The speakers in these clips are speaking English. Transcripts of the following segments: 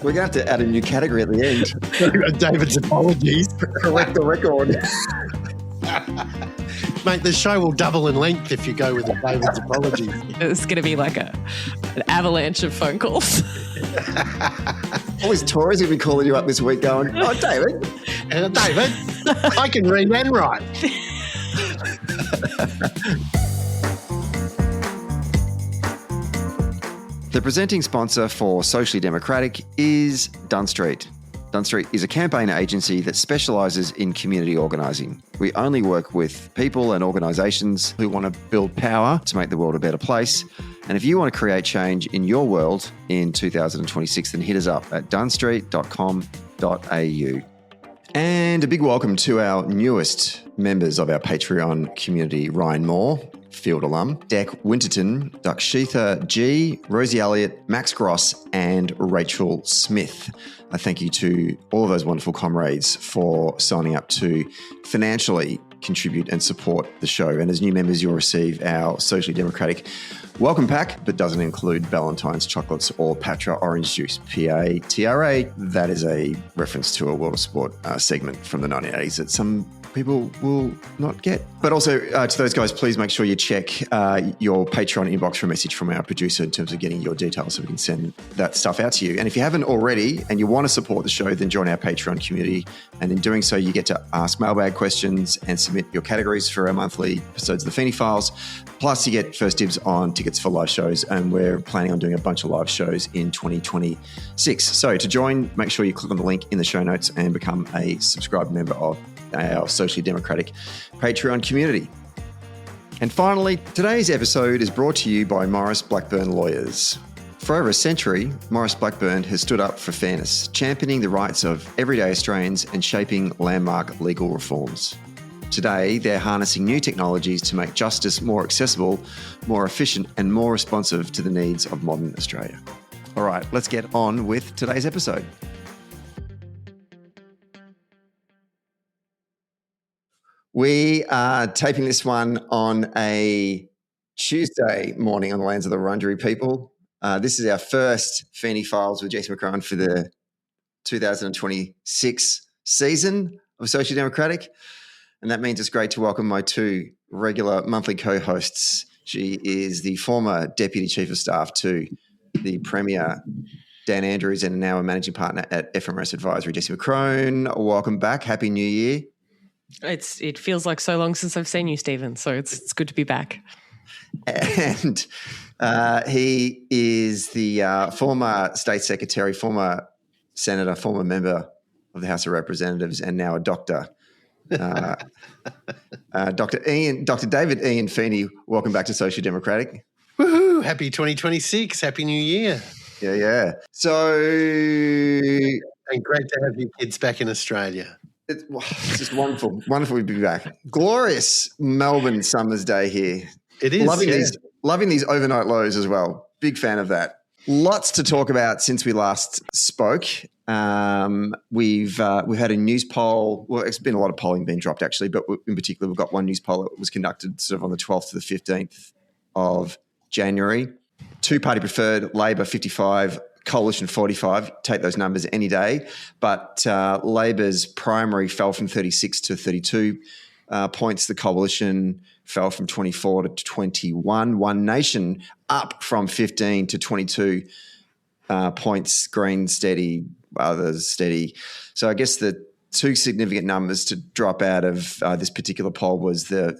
We're going to have to add a new category at the end. David's apologies. Correct the record. Mate, the show will double in length if you go with the David's apologies. It's going to be like an avalanche of phone calls. All these Tories will be calling you up this week going, oh, David. David, I can read and write. The presenting sponsor for Socially Democratic is Dunn Street. Dunn Street is a campaign agency that specialises in community organising. We only work with people and organisations who want to build power to make the world a better place. And if you want to create change in your world in 2026, then hit us up at dunnstreet.com.au. And a big welcome to our newest members of our Patreon community, Ryan Moore, Field alum, Deck Winterton, Dakshitha G, Rosie Elliott, Max Gross, and Rachel Smith. I thank you to all of those wonderful comrades for signing up to financially contribute and support the show. And as new members, you'll receive our Socially Democratic welcome pack, but doesn't include Ballantine's chocolates or Patra orange juice, P-A-T-R-A. That is a reference to a World of Sport segment from the 1980s that some people will not get. But also to those guys, please make sure you check your Patreon inbox for a message from our producer in terms of getting your details so we can send that stuff out to you. And if you haven't already and you want to support the show, then join our Patreon community. And in doing so, you get to ask mailbag questions and submit your categories for our monthly episodes of the Feeney Files. Plus, you get first dibs on tickets for live shows. And we're planning on doing a bunch of live shows in 2026. So to join, make sure you click on the link in the show notes and become a subscribed member of our Socially Democratic Patreon community. And finally, today's episode is brought to you by Maurice Blackburn Lawyers. For over a century, Maurice Blackburn has stood up for fairness, championing the rights of everyday Australians and shaping landmark legal reforms. Today, they're harnessing new technologies to make justice more accessible, more efficient, and more responsive to the needs of modern Australia. All right, let's get on with today's episode. We are taping this one on a Tuesday morning on the lands of the Wurundjeri people. This is our first Feeney Files with Jessie McCrone for the 2026 season of Socially Democratic. And that means it's great to welcome my two regular monthly co-hosts. She is the former Deputy Chief of Staff to the Premier, Dan Andrews, and now a Managing Partner at FMRS Advisory, Jessie McCrone. Welcome back. Happy New Year. It feels like so long since I've seen you, Stephen, so it's good to be back. And he is the former State Secretary, former Senator, former member of the House of Representatives, and now a doctor. Dr. David Ian Feeney, welcome back to Social Democratic. Woohoo! Happy 2026. Happy New Year. Yeah. So... And great to have you kids back in Australia. It's just wonderful to be back. Glorious Melbourne summer's day here. It is. Loving these overnight lows as well. Big fan of that. Lots to talk about since we last spoke. We've had a news poll. Well, it's been a lot of polling being dropped actually, but in particular, we've got one news poll that was conducted sort of on the 12th to the 15th of January. Two-party preferred, Labor 55. Coalition 45, take those numbers any day. But Labor's primary fell from 36 to 32 points. The Coalition fell from 24 to 21. One Nation up from 15 to 22 points. Green steady, others steady. So I guess the two significant numbers to drop out of this particular poll was the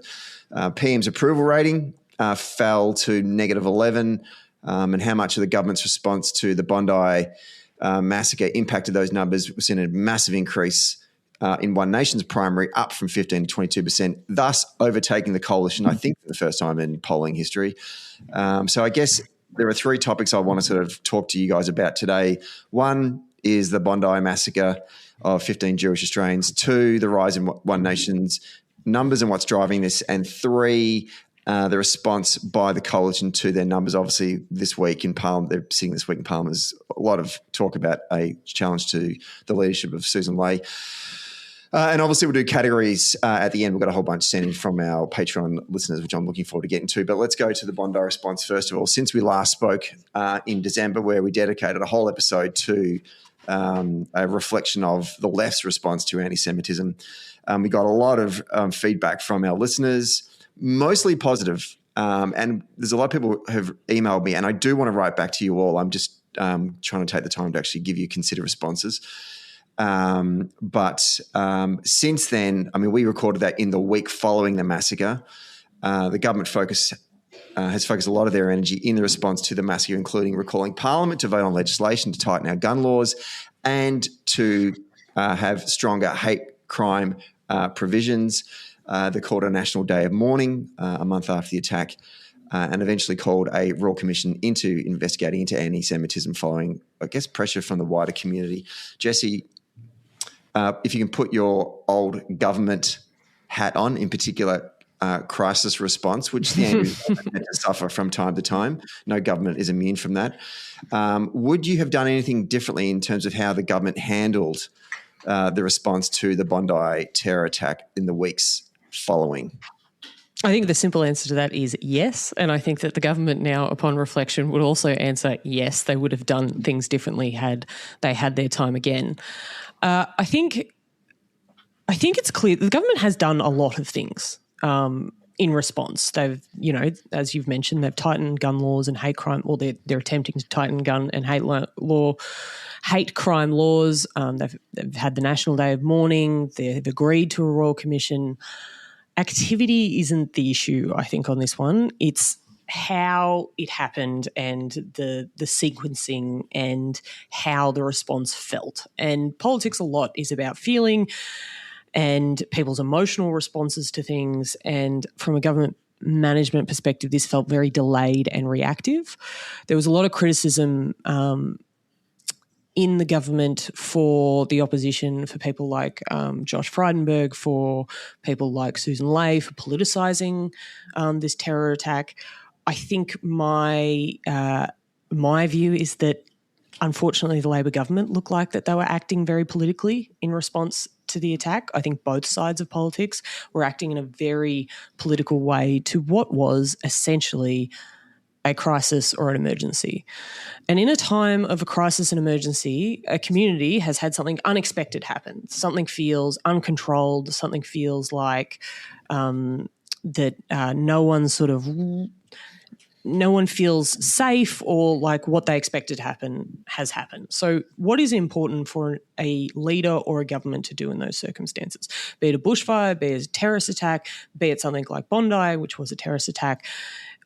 PM's approval rating fell to negative 11. And how much of the government's response to the Bondi massacre impacted those numbers. We've seen a massive increase in One Nation's primary, up from 15 to 22%, thus overtaking the Coalition, I think, for the first time in polling history. So I guess there are three topics I want to sort of talk to you guys about today. One is the Bondi massacre of 15 Jewish Australians. Two, the rise in One Nation's numbers and what's driving this. And three, the response by the Coalition to their numbers. Obviously, this week in Parliament, they're sitting this week in Parliament, there's a lot of talk about a challenge to the leadership of Susan Ley. And obviously, we'll do categories at the end. We've got a whole bunch sent in from our Patreon listeners, which I'm looking forward to getting to. But let's go to the Bondi response first of all. Since we last spoke in December, where we dedicated a whole episode to a reflection of the left's response to anti-Semitism. We got a lot of feedback from our listeners, mostly positive. And there's a lot of people who have emailed me, and I do want to write back to you all. I'm just trying to take the time to actually give you considered responses. But since then, I mean, we recorded that in the week following the massacre. The government has focused a lot of their energy in the response to the massacre, including recalling Parliament to vote on legislation to tighten our gun laws and to have stronger hate crime provisions. They called a national day of mourning a month after the attack, and eventually called a royal commission into investigating into anti-Semitism following, I guess, pressure from the wider community. Jessie, if you can put your old government hat on, in particular crisis response, which the Andrews government had to suffer from time to time. No government is immune from that. Would you have done anything differently in terms of how the government handled the response to the Bondi terror attack in the weeks following? I think the simple answer to that is yes. And I think that the government now, upon reflection, would also answer yes, they would have done things differently had they had their time again. I think it's clear the government has done a lot of things in response. They've, as you've mentioned, they've tightened gun laws and hate crime, or they're attempting to tighten gun and hate crime laws. They've had the National Day of Mourning. They've agreed to a Royal Commission. Activity isn't the issue, I think, on this one. It's how it happened and the sequencing and how the response felt. And politics a lot is about feeling and people's emotional responses to things. And from a government management perspective, this felt very delayed and reactive. There was a lot of criticism in the government for the opposition, for people like Josh Frydenberg, for people like Susan Ley, for politicising this terror attack. I think my view is that, unfortunately, the Labor government looked like that they were acting very politically in response to the attack. I think both sides of politics were acting in a very political way to what was essentially a crisis or an emergency. And in a time of a crisis and emergency, a community has had something unexpected happen. Something feels uncontrolled. Something feels like that no one feels safe, or like what they expected to happen has happened. So what is important for a leader or a government to do in those circumstances? Be it a bushfire, be it a terrorist attack, be it something like Bondi, which was a terrorist attack.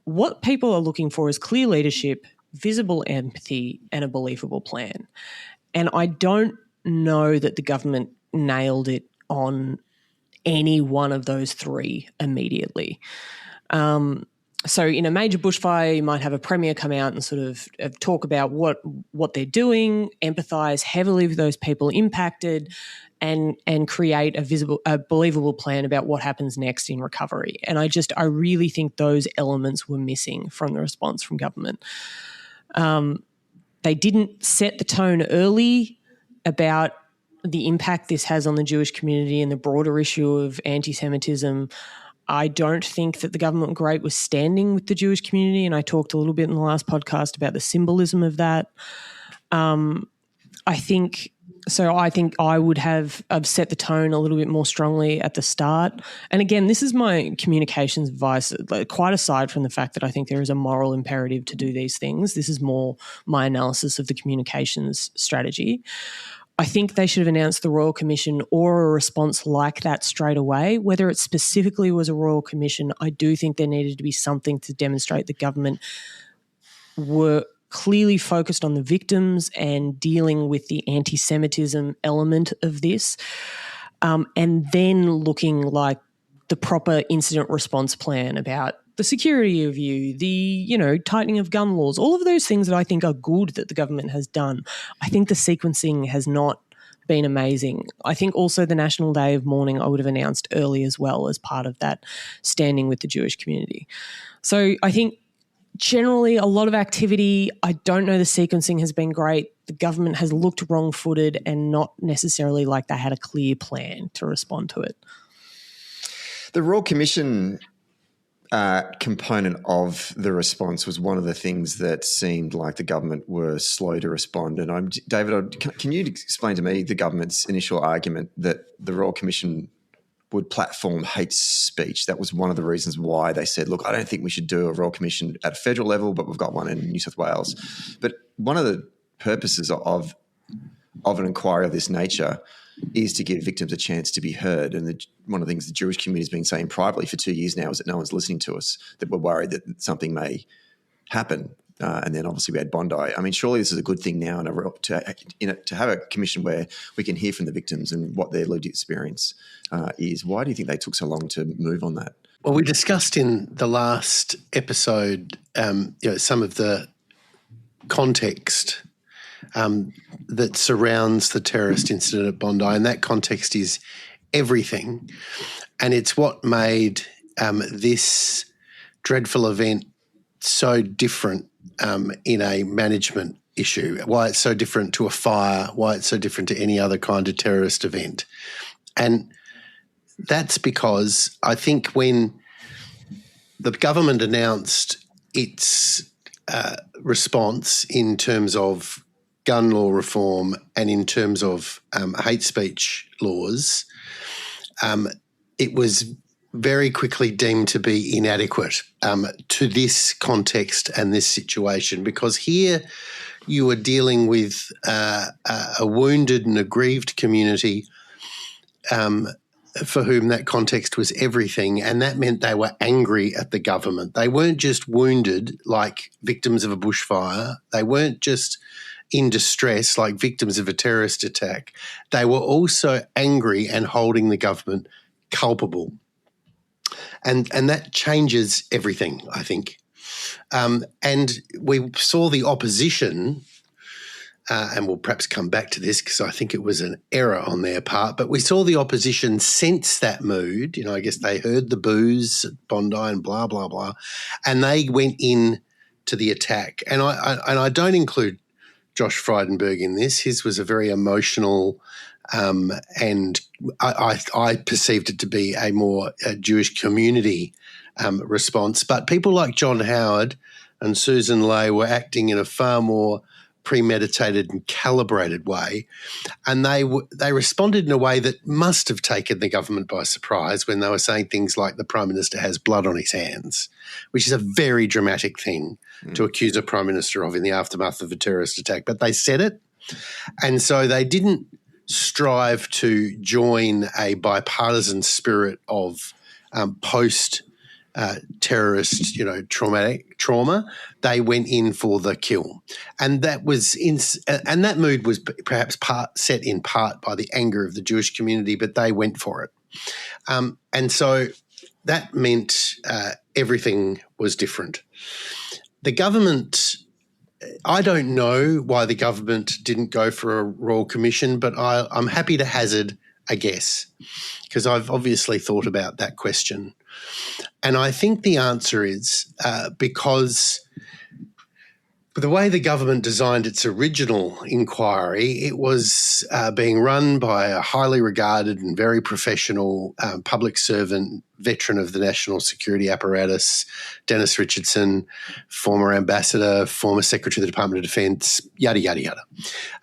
What people are looking for is clear leadership, visible empathy, and a believable plan. And I don't know that the government nailed it on any one of those three immediately. So in a major bushfire, you might have a premier come out and sort of talk about what they're doing, empathise heavily with those people impacted, and create a believable plan about what happens next in recovery. And I really think those elements were missing from the response from government. They didn't set the tone early about the impact this has on the Jewish community and the broader issue of anti-Semitism. I don't think that the government great was standing with the Jewish community, and I talked a little bit in the last podcast about the symbolism of that. I think I would have set the tone a little bit more strongly at the start. And again, this is my communications advice, quite aside from the fact that I think there is a moral imperative to do these things. This is more my analysis of the communications strategy. I think they should have announced the Royal Commission or a response like that straight away. Whether it specifically was a Royal Commission, I do think there needed to be something to demonstrate the government were clearly focused on the victims and dealing with the anti-Semitism element of this, and then looking like the proper incident response plan about the security review, the tightening of gun laws, all of those things that I think are good that the government has done. I think the sequencing has not been amazing. I think also the National Day of Mourning I would have announced early as well as part of that standing with the Jewish community. So I think generally a lot of activity. I don't know the sequencing has been great. The government has looked wrong-footed and not necessarily like they had a clear plan to respond to it. The Royal Commission component of the response was one of the things that seemed like the government were slow to respond. And David, can you explain to me the government's initial argument that the Royal Commission would platform hate speech? That was one of the reasons why they said, look, I don't think we should do a Royal Commission at a federal level, but we've got one in New South Wales. But one of the purposes of an inquiry of this nature is to give victims a chance to be heard. And one of the things the Jewish community has been saying privately for 2 years now is that no one's listening to us, that we're worried that something may happen. And then obviously we had Bondi. I mean, surely this is a good thing now to have a commission where we can hear from the victims and what their lived experience is. Why do you think they took so long to move on that? Well, we discussed in the last episode some of the context that surrounds the terrorist incident at Bondi, and that context is everything. And it's what made this dreadful event so different in a management issue, why it's so different to a fire, why it's so different to any other kind of terrorist event. And that's because I think when the government announced its response in terms of gun law reform and in terms of hate speech laws, it was very quickly deemed to be inadequate to this context and this situation, because here you are dealing with a wounded and aggrieved community for whom that context was everything, and that meant they were angry at the government. They weren't just wounded like victims of a bushfire. They weren't just in distress like victims of a terrorist attack. They were also angry and holding the government culpable. And that changes everything, I think. And we saw the opposition, and we'll perhaps come back to this because I think it was an error on their part, but we saw the opposition sense that mood. I guess they heard the boos at Bondi and blah, blah, blah, and they went in to the attack. And I don't include Josh Frydenberg in this. His was a very emotional and I perceived it to be a more Jewish community response. But people like John Howard and Susan Lay were acting in a far more premeditated and calibrated way, and they responded in a way that must have taken the government by surprise when they were saying things like the Prime Minister has blood on his hands, which is a very dramatic thing to accuse a Prime Minister of in the aftermath of a terrorist attack. But they said it, and so they didn't strive to join a bipartisan spirit of post-terrorist, trauma. They went in for the kill, and that mood was perhaps set in part by the anger of the Jewish community, but they went for it, and so that meant everything was different. The government. I don't know why the government didn't go for a Royal Commission, but I'm happy to hazard a guess because I've obviously thought about that question. And I think the answer is because the way the government designed its original inquiry, it was being run by a highly regarded and very professional public servant, veteran of the national security apparatus, Dennis Richardson, former ambassador, former secretary of the Department of Defence, yada, yada, yada.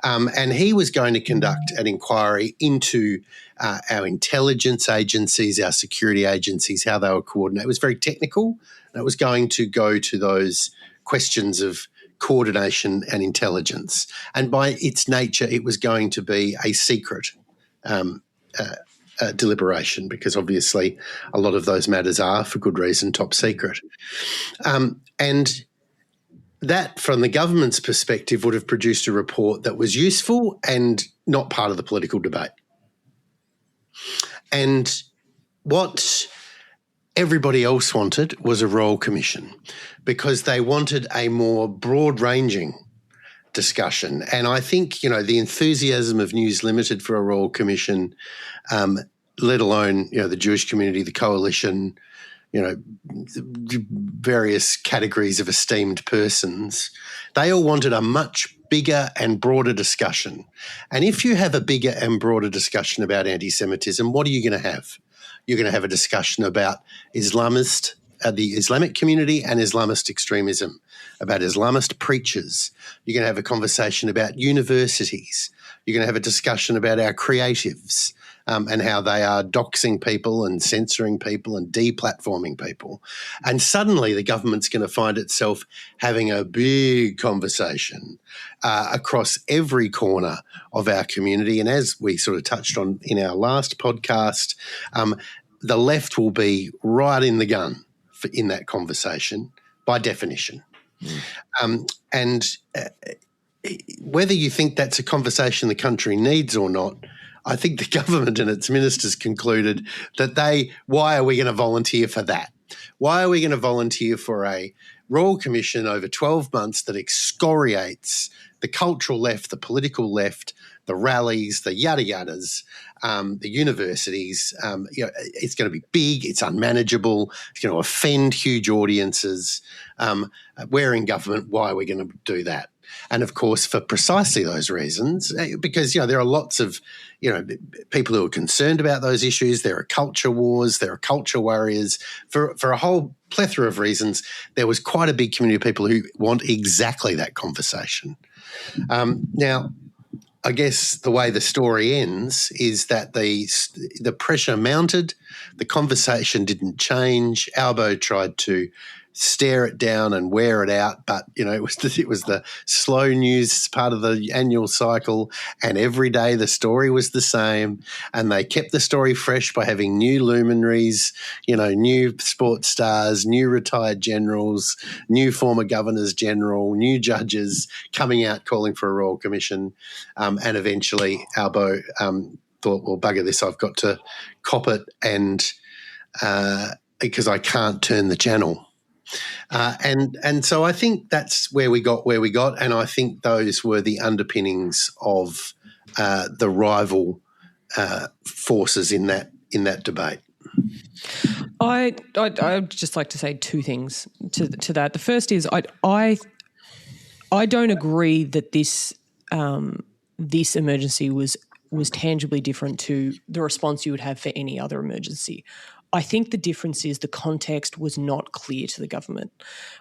And he was going to conduct an inquiry into our intelligence agencies, our security agencies, how they were coordinated. It was very technical. And it was going to go to those questions of coordination and intelligence. And by its nature, it was going to be a secret deliberation because obviously a lot of those matters are, for good reason, top secret. And that, from the government's perspective, would have produced a report that was useful and not part of the political debate. And what everybody else wanted was a Royal Commission because they wanted a more broad-ranging discussion. And I think, the enthusiasm of News Limited for a Royal Commission, let alone, the Jewish community, the coalition, various categories of esteemed persons, they all wanted a much bigger and broader discussion. And if you have a bigger and broader discussion about anti-Semitism, what are you going to have? You're going to have a discussion about Islamist the Islamic community and Islamist extremism, about Islamist preachers. You're going to have a conversation about universities. You're going to have a discussion about our creatives and how they are doxing people and censoring people and deplatforming people. And suddenly the government's going to find itself having a big conversation across every corner of our community. And as we sort of touched on in our last podcast, the left will be right in the gun in that conversation by definition. Whether you think that's a conversation the country needs or not, I think the government and its ministers concluded that why are we going to volunteer for that? Why are we going to volunteer for a Royal Commission over 12 months that excoriates the cultural left, the political left, the rallies, the yada-yadas, the universities? It's going to be big, it's unmanageable, it's going to offend huge audiences. We're in government, why are we going to do that? And, of course, for precisely those reasons, because, there are lots of, people who are concerned about those issues. There are culture wars, there are culture warriors. For a whole plethora of reasons, there was quite a big community of people who want exactly that conversation. Now, I guess the way the story ends is that the pressure mounted, the conversation didn't change. Albo tried to stare it down and wear it out, but it was the slow news part of the annual cycle, and every day the story was the same, and they kept the story fresh by having new luminaries, new sports stars, new retired generals, new former governors general, new judges coming out calling for a Royal Commission, and eventually Albo thought, well, bugger this, I've got to cop it, and because I can't turn the channel. And so I think that's where we got, and I think those were the underpinnings of the rival forces in that debate. I'd just like to say two things to that. The first is I don't agree that this emergency was tangibly different to the response you would have for any other emergency. I think the difference is the context was not clear to the government.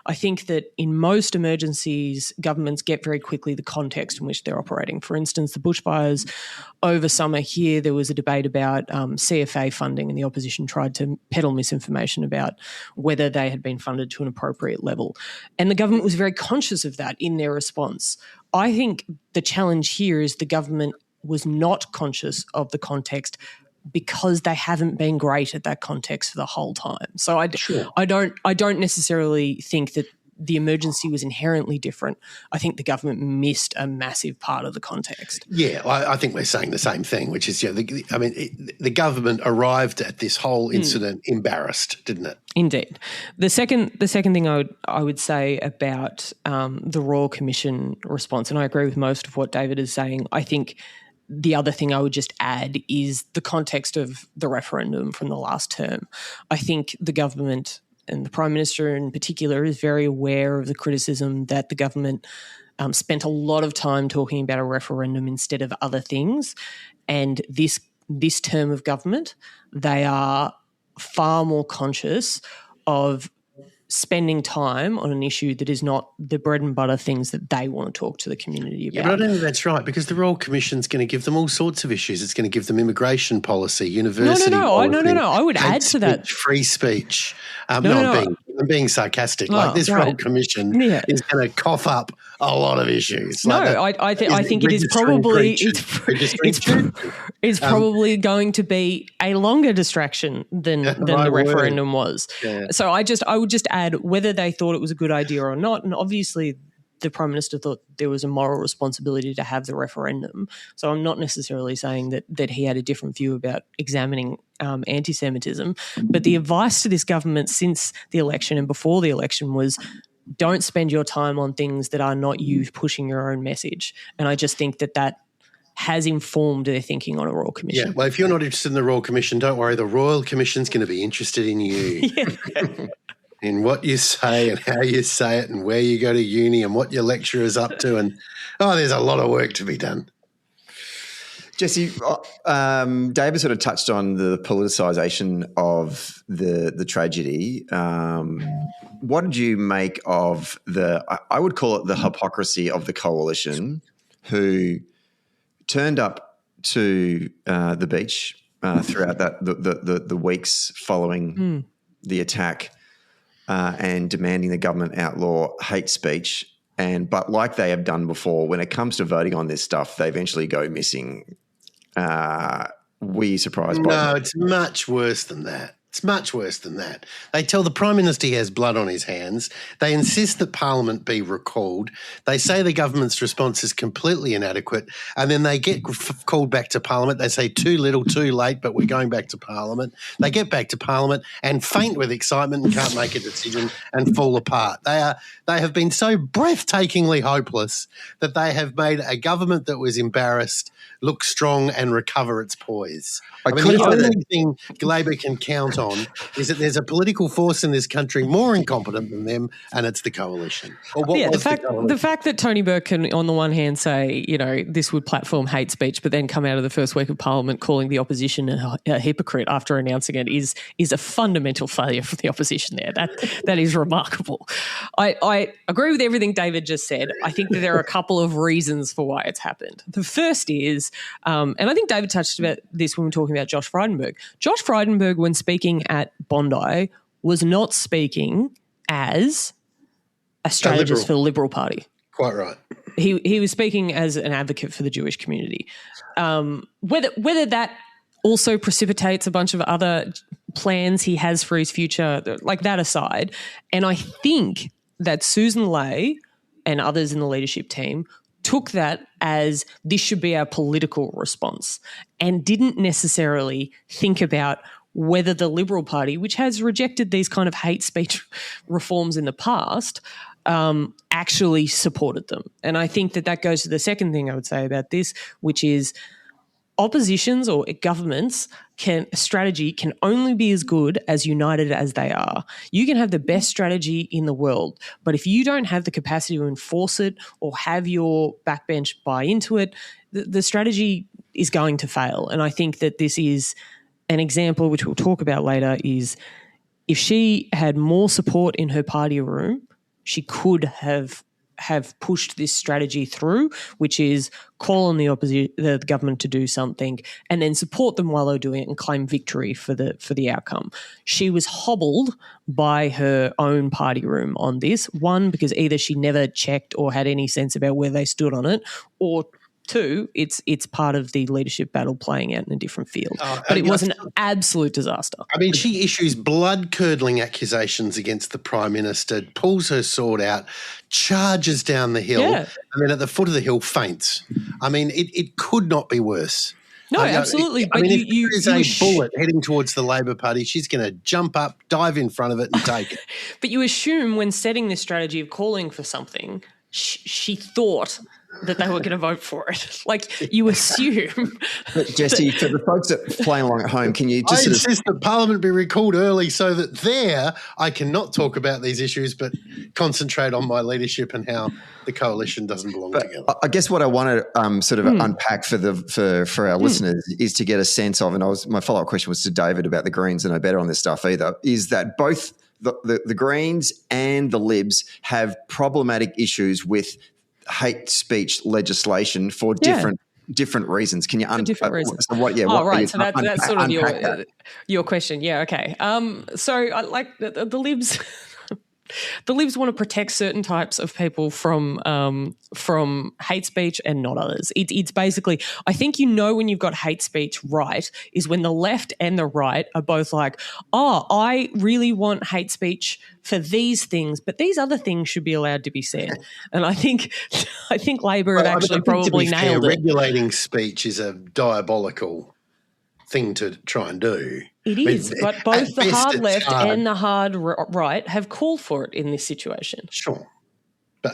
I think that in most emergencies, governments get very quickly the context in which they're operating. For instance, the bushfires over summer here, there was a debate about CFA funding, and the opposition tried to peddle misinformation about whether they had been funded to an appropriate level. And the government was very conscious of that in their response. I think the challenge here is the government was not conscious of the context because they haven't been great at that context for the whole time. So I don't necessarily think that the emergency was inherently different. I think the government missed a massive part of the context. Yeah, I think we're saying the same thing, which is, the government arrived at this whole incident embarrassed, didn't it? Indeed. The second thing I would say about the Royal Commission response, and I agree with most of what David is saying, I think the other thing I would just add is the context of the referendum from the last term. I think the government and the Prime Minister in particular is very aware of the criticism that the government spent a lot of time talking about a referendum instead of other things. And this term of government, they are far more conscious of spending time on an issue that is not the bread and butter things that they want to talk to the community about. Yeah, but I don't think that's right, because the Royal Commission's going to give them all sorts of issues. It's going to give them immigration policy, university policy. No. I would add to that. Free speech. I'm being sarcastic. This Royal Commission is going to cough up a lot of issues. I think it is probably it's probably going to be a longer distraction than the referendum was. Yeah. So I would just add whether they thought it was a good idea or not, and obviously the Prime Minister thought there was a moral responsibility to have the referendum. So I'm not necessarily saying that he had a different view about examining anti-Semitism, but the advice to this government since the election and before the election was don't spend your time on things that are not you pushing your own message. And I just think that has informed their thinking on a Royal Commission. Yeah, well, if you're not interested in the Royal Commission, don't worry, the Royal Commission's going to be interested in you. In what you say and how you say it and where you go to uni and what your lecturer's up to. And, there's a lot of work to be done. Jesse, David sort of touched on the politicisation of the tragedy. What did you make of I would call it the hypocrisy of the coalition, who turned up to the beach throughout the weeks following the attack and demanding the government outlaw hate speech. But like they have done before, when it comes to voting on this stuff, they eventually go missing. Were you surprised by that? No, it's much worse than that. It's much worse than that. They tell the Prime Minister he has blood on his hands. They insist that Parliament be recalled. They say the government's response is completely inadequate, and then they get called back to Parliament. They say too little, too late, but we're going back to Parliament. They get back to Parliament and faint with excitement and can't make a decision and fall apart. They have been so breathtakingly hopeless that they have made a government that was embarrassed look strong and recover its poise. The only thing Labor can count on is that there's a political force in this country more incompetent than them, and it's the coalition. The fact that Tony Burke can, on the one hand, say, this would platform hate speech, but then come out of the first week of Parliament calling the opposition a hypocrite after announcing it is a fundamental failure for the opposition there. That is remarkable. I agree with everything David just said. I think that there are a couple of reasons for why it's happened. The first is, and I think David touched about this when we were talking about Josh Frydenberg. Josh Frydenberg, when speaking at Bondi, was not speaking as a strategist for the Liberal Party. Quite right. He was speaking as an advocate for the Jewish community. Whether that also precipitates a bunch of other plans he has for his future, like that aside, and I think that Susan Ley and others in the leadership team took that as this should be our political response and didn't necessarily think about whether the Liberal Party, which has rejected these kind of hate speech reforms in the past, actually supported them. And I think that goes to the second thing I would say about this, which is oppositions or governments strategy can only be as good as united as they are. You can have the best strategy in the world, but if you don't have the capacity to enforce it or have your backbench buy into it, the strategy is going to fail. And I think that this is an example, which we'll talk about later, is if she had more support in her party room, she could have pushed this strategy through, which is call on the government to do something and then support them while they're doing it and claim victory for the outcome. She was hobbled by her own party room on this, one, because either she never checked or had any sense about where they stood on it, or two, it's part of the leadership battle playing out in a different field. But it was an absolute disaster. I mean, she issues blood-curdling accusations against the Prime Minister, pulls her sword out, charges down the hill, and then at the foot of the hill faints. I mean, it could not be worse. No, absolutely. If there is a bullet heading towards the Labor Party, she's going to jump up, dive in front of it and take it. But you assume when setting this strategy of calling for something, she thought that they were going to vote for it. Like, you assume. But Jesse, for the folks that are playing along at home, can you just... I insist that Parliament be recalled early so that there I cannot talk about these issues but concentrate on my leadership and how the coalition doesn't belong together. I guess what I want to sort of unpack for our listeners is to get a sense of, and my follow-up question was to David about the Greens, and no better on this stuff either, is that both the Greens and the Libs have problematic issues with hate speech legislation for different reasons. Can you different reasons? So what? Yeah. Oh, right. So that's sort of your question. Yeah. Okay. So like the Libs. The Libs want to protect certain types of people from hate speech and not others. It's basically, I think when you've got hate speech right is when the left and the right are both like, oh, I really want hate speech for these things, but these other things should be allowed to be said. And I think Labor have actually probably nailed it. Regulating speech is a diabolical thing to try and do. It is, but both the hard left and the hard right have called for it in this situation. Sure. But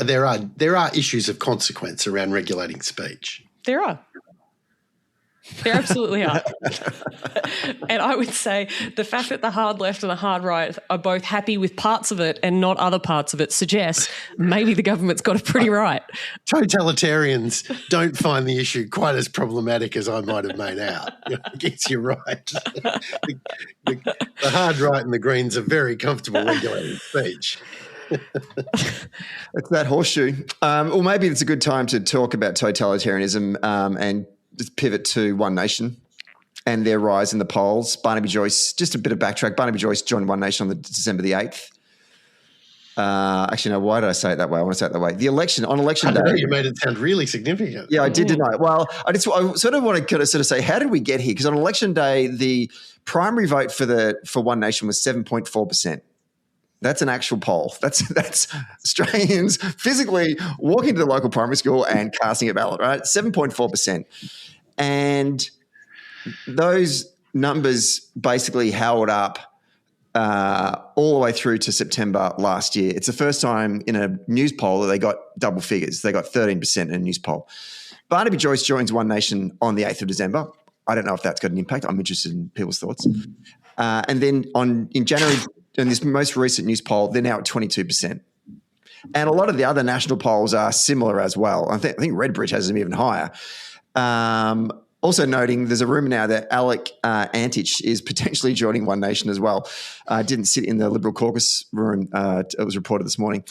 there are issues of consequence around regulating speech. There are. There absolutely are. And I would say the fact that the hard left and the hard right are both happy with parts of it and not other parts of it suggests maybe the government's got it pretty right. Totalitarians don't find the issue quite as problematic as I might have made out. I guess you're right. The hard right and the Greens are very comfortable regulating speech. It's that horseshoe. Well, maybe it's a good time to talk about totalitarianism and just pivot to One Nation and their rise in the polls. Barnaby Joyce, just a bit of backtrack. Barnaby Joyce joined One Nation on December the 8th. Actually, no, why did I say it that way? I want to say it that way. On election day. You made it sound really significant. Yeah, I did tonight. Well, I sort of want to kind of say, how did we get here? Because on election day, the primary vote for One Nation was 7.4%. That's an actual poll. That's Australians physically walking to the local primary school and casting a ballot, right? 7.4%. And those numbers basically held up all the way through to September last year. It's the first time in a news poll that they got double figures. They got 13% in a news poll. Barnaby Joyce joins One Nation on the 8th of December. I don't know if that's got an impact. I'm interested in people's thoughts. And then in January, in this most recent news poll, they're now at 22%. And a lot of the other national polls are similar as well. I think Redbridge has them even higher. Also noting there's a rumour now that Alec Antich is potentially joining One Nation as well. Didn't sit in the Liberal caucus room. It was reported this morning.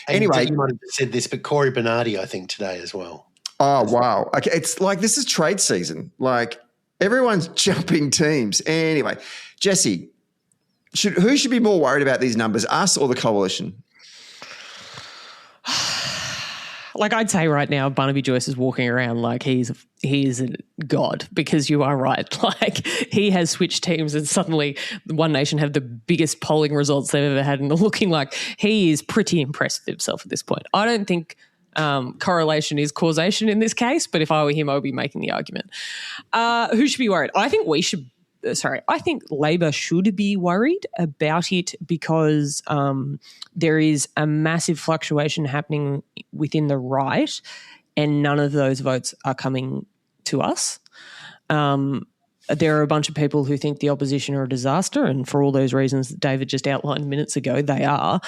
Anyway. You might have said this, but Corey Bernardi, I think, today as well. Oh, wow. Okay, it's like this is trade season. Like everyone's jumping teams. Anyway, Jessie, who should be more worried about these numbers, us or the coalition? Like I'd say right now, Barnaby Joyce is walking around like he is a god, because you are right. Like he has switched teams and suddenly One Nation have the biggest polling results they've ever had, and looking like he is pretty impressed with himself at this point. I don't think correlation is causation in this case, but if I were him, I would be making the argument. Who should be worried? I think Labor should be worried about it because there is a massive fluctuation happening within the right, and none of those votes are coming to us. There are a bunch of people who think the opposition are a disaster, and for all those reasons that David just outlined minutes ago, they are.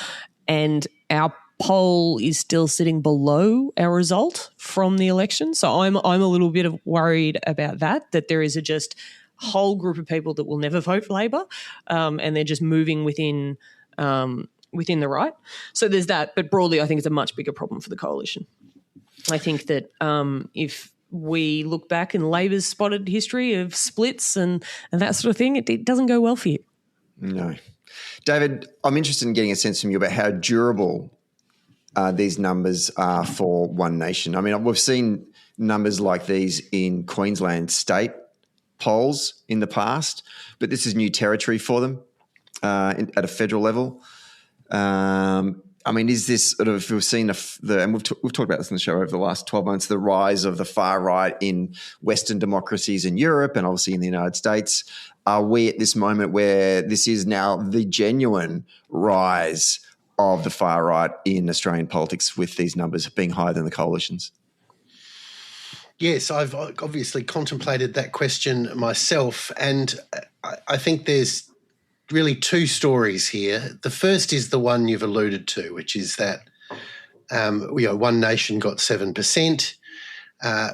And our poll is still sitting below our result from the election. So I'm a little bit worried about that there is just whole group of people that will never vote for Labor, and they're just moving within the right. So there's that. But broadly, I think it's a much bigger problem for the coalition. I think that if we look back in Labor's spotted history of splits and that sort of thing, it doesn't go well for you. No. David, I'm interested in getting a sense from you about how durable these numbers are for One Nation. I mean, we've seen numbers like these in Queensland state polls in the past, but this is new territory for them at a federal level. I mean, is this sort of, we've seen and we've talked about this in the show over the last 12 months, the rise of the far right in Western democracies in Europe and obviously in the United States. Are we at this moment where this is now the genuine rise of the far right in Australian politics, with these numbers being higher than the coalitions? Yes, I've obviously contemplated that question myself, and I think there's really two stories here. The first is the one you've alluded to, which is that One Nation got 7%.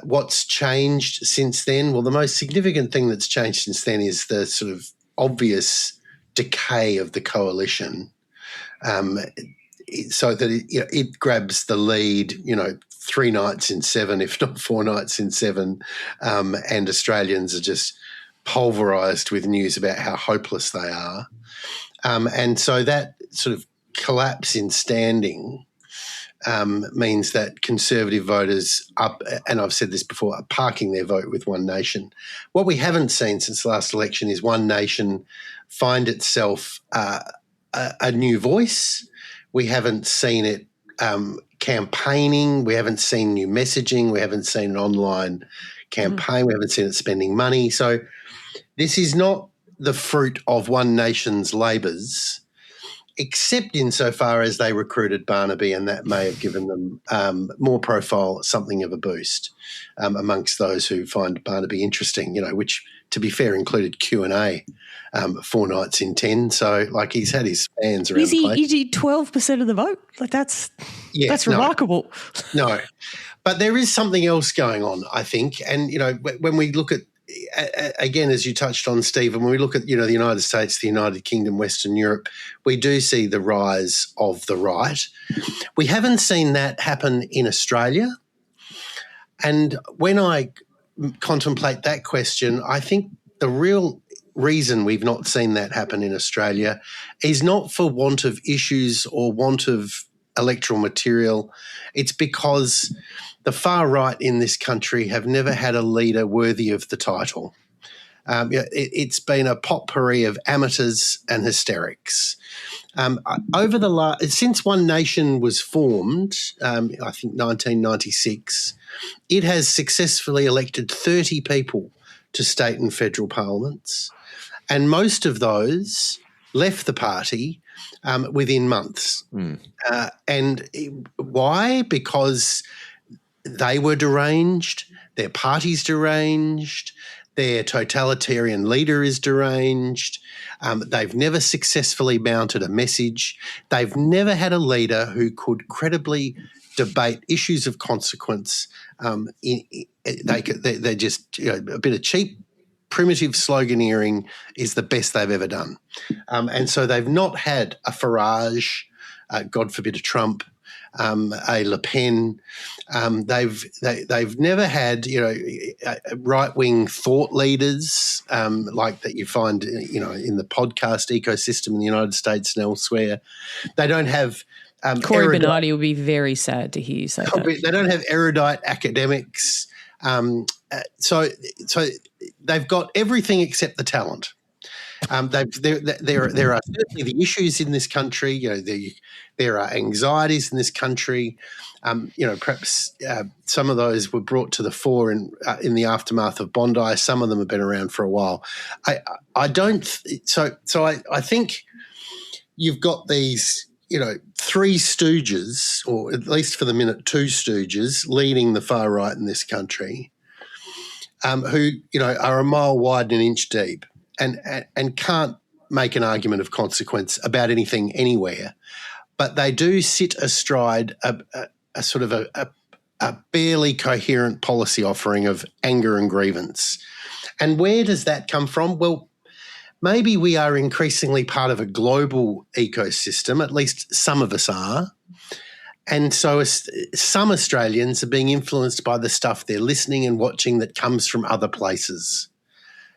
What's changed since then? Well, the most significant thing that's changed since then is the sort of obvious decay of the coalition, so that it grabs the lead, 3 nights in 7, if not 4 nights in 7, and Australians are just pulverised with news about how hopeless they are. And so that sort of collapse in standing means that Conservative voters and I've said this before, are parking their vote with One Nation. What we haven't seen since the last election is One Nation find itself a new voice. We haven't seen it campaigning. We haven't seen new messaging. We haven't seen an online campaign. We haven't seen it spending money. So this is not the fruit of One Nation's labours. except insofar as they recruited Barnaby, and that may have given them more profile, something of a boost amongst those who find Barnaby interesting, which, to be fair, included Q&A 4 nights in 10. So, he's had his fans around the place. Is he 12% of the vote? That's remarkable. No. But there is something else going on, I think. And, when we look at, again, as you touched on, Steve, and when we look at, the United States, the United Kingdom, Western Europe, we do see the rise of the right. We haven't seen that happen in Australia. And when I contemplate that question, I think the real reason we've not seen that happen in Australia is not for want of issues or want of electoral material. It's because the far right in this country have never had a leader worthy of the title. It's been a potpourri of amateurs and hysterics. Since One Nation was formed, I think 1996, it has successfully elected 30 people to state and federal parliaments, and most of those left the party within months. And why? Because they were deranged, their party's deranged, their totalitarian leader is deranged. They've never successfully mounted a message. They've never had a leader who could credibly debate issues of consequence. They're just a bit of cheap, primitive sloganeering is the best they've ever done. And so they've not had a Farage, God forbid a Trump, a Le Pen. They've never had right wing thought leaders like that you find in the podcast ecosystem in the United States and elsewhere. They don't have Corey Bernardi will be very sad to hear you say that. They don't have erudite academics. So they've got everything except the talent. There are certainly the issues in this country. There are anxieties in this country. Perhaps some of those were brought to the fore in the aftermath of Bondi. Some of them have been around for a while. I think you've got these, three stooges, or at least for the minute, two stooges leading the far right in this country, who are a mile wide and an inch deep. And can't make an argument of consequence about anything anywhere, but they do sit astride a sort of a barely coherent policy offering of anger and grievance. And where does that come from? Well, maybe we are increasingly part of a global ecosystem, at least some of us are. And so some Australians are being influenced by the stuff they're listening and watching that comes from other places.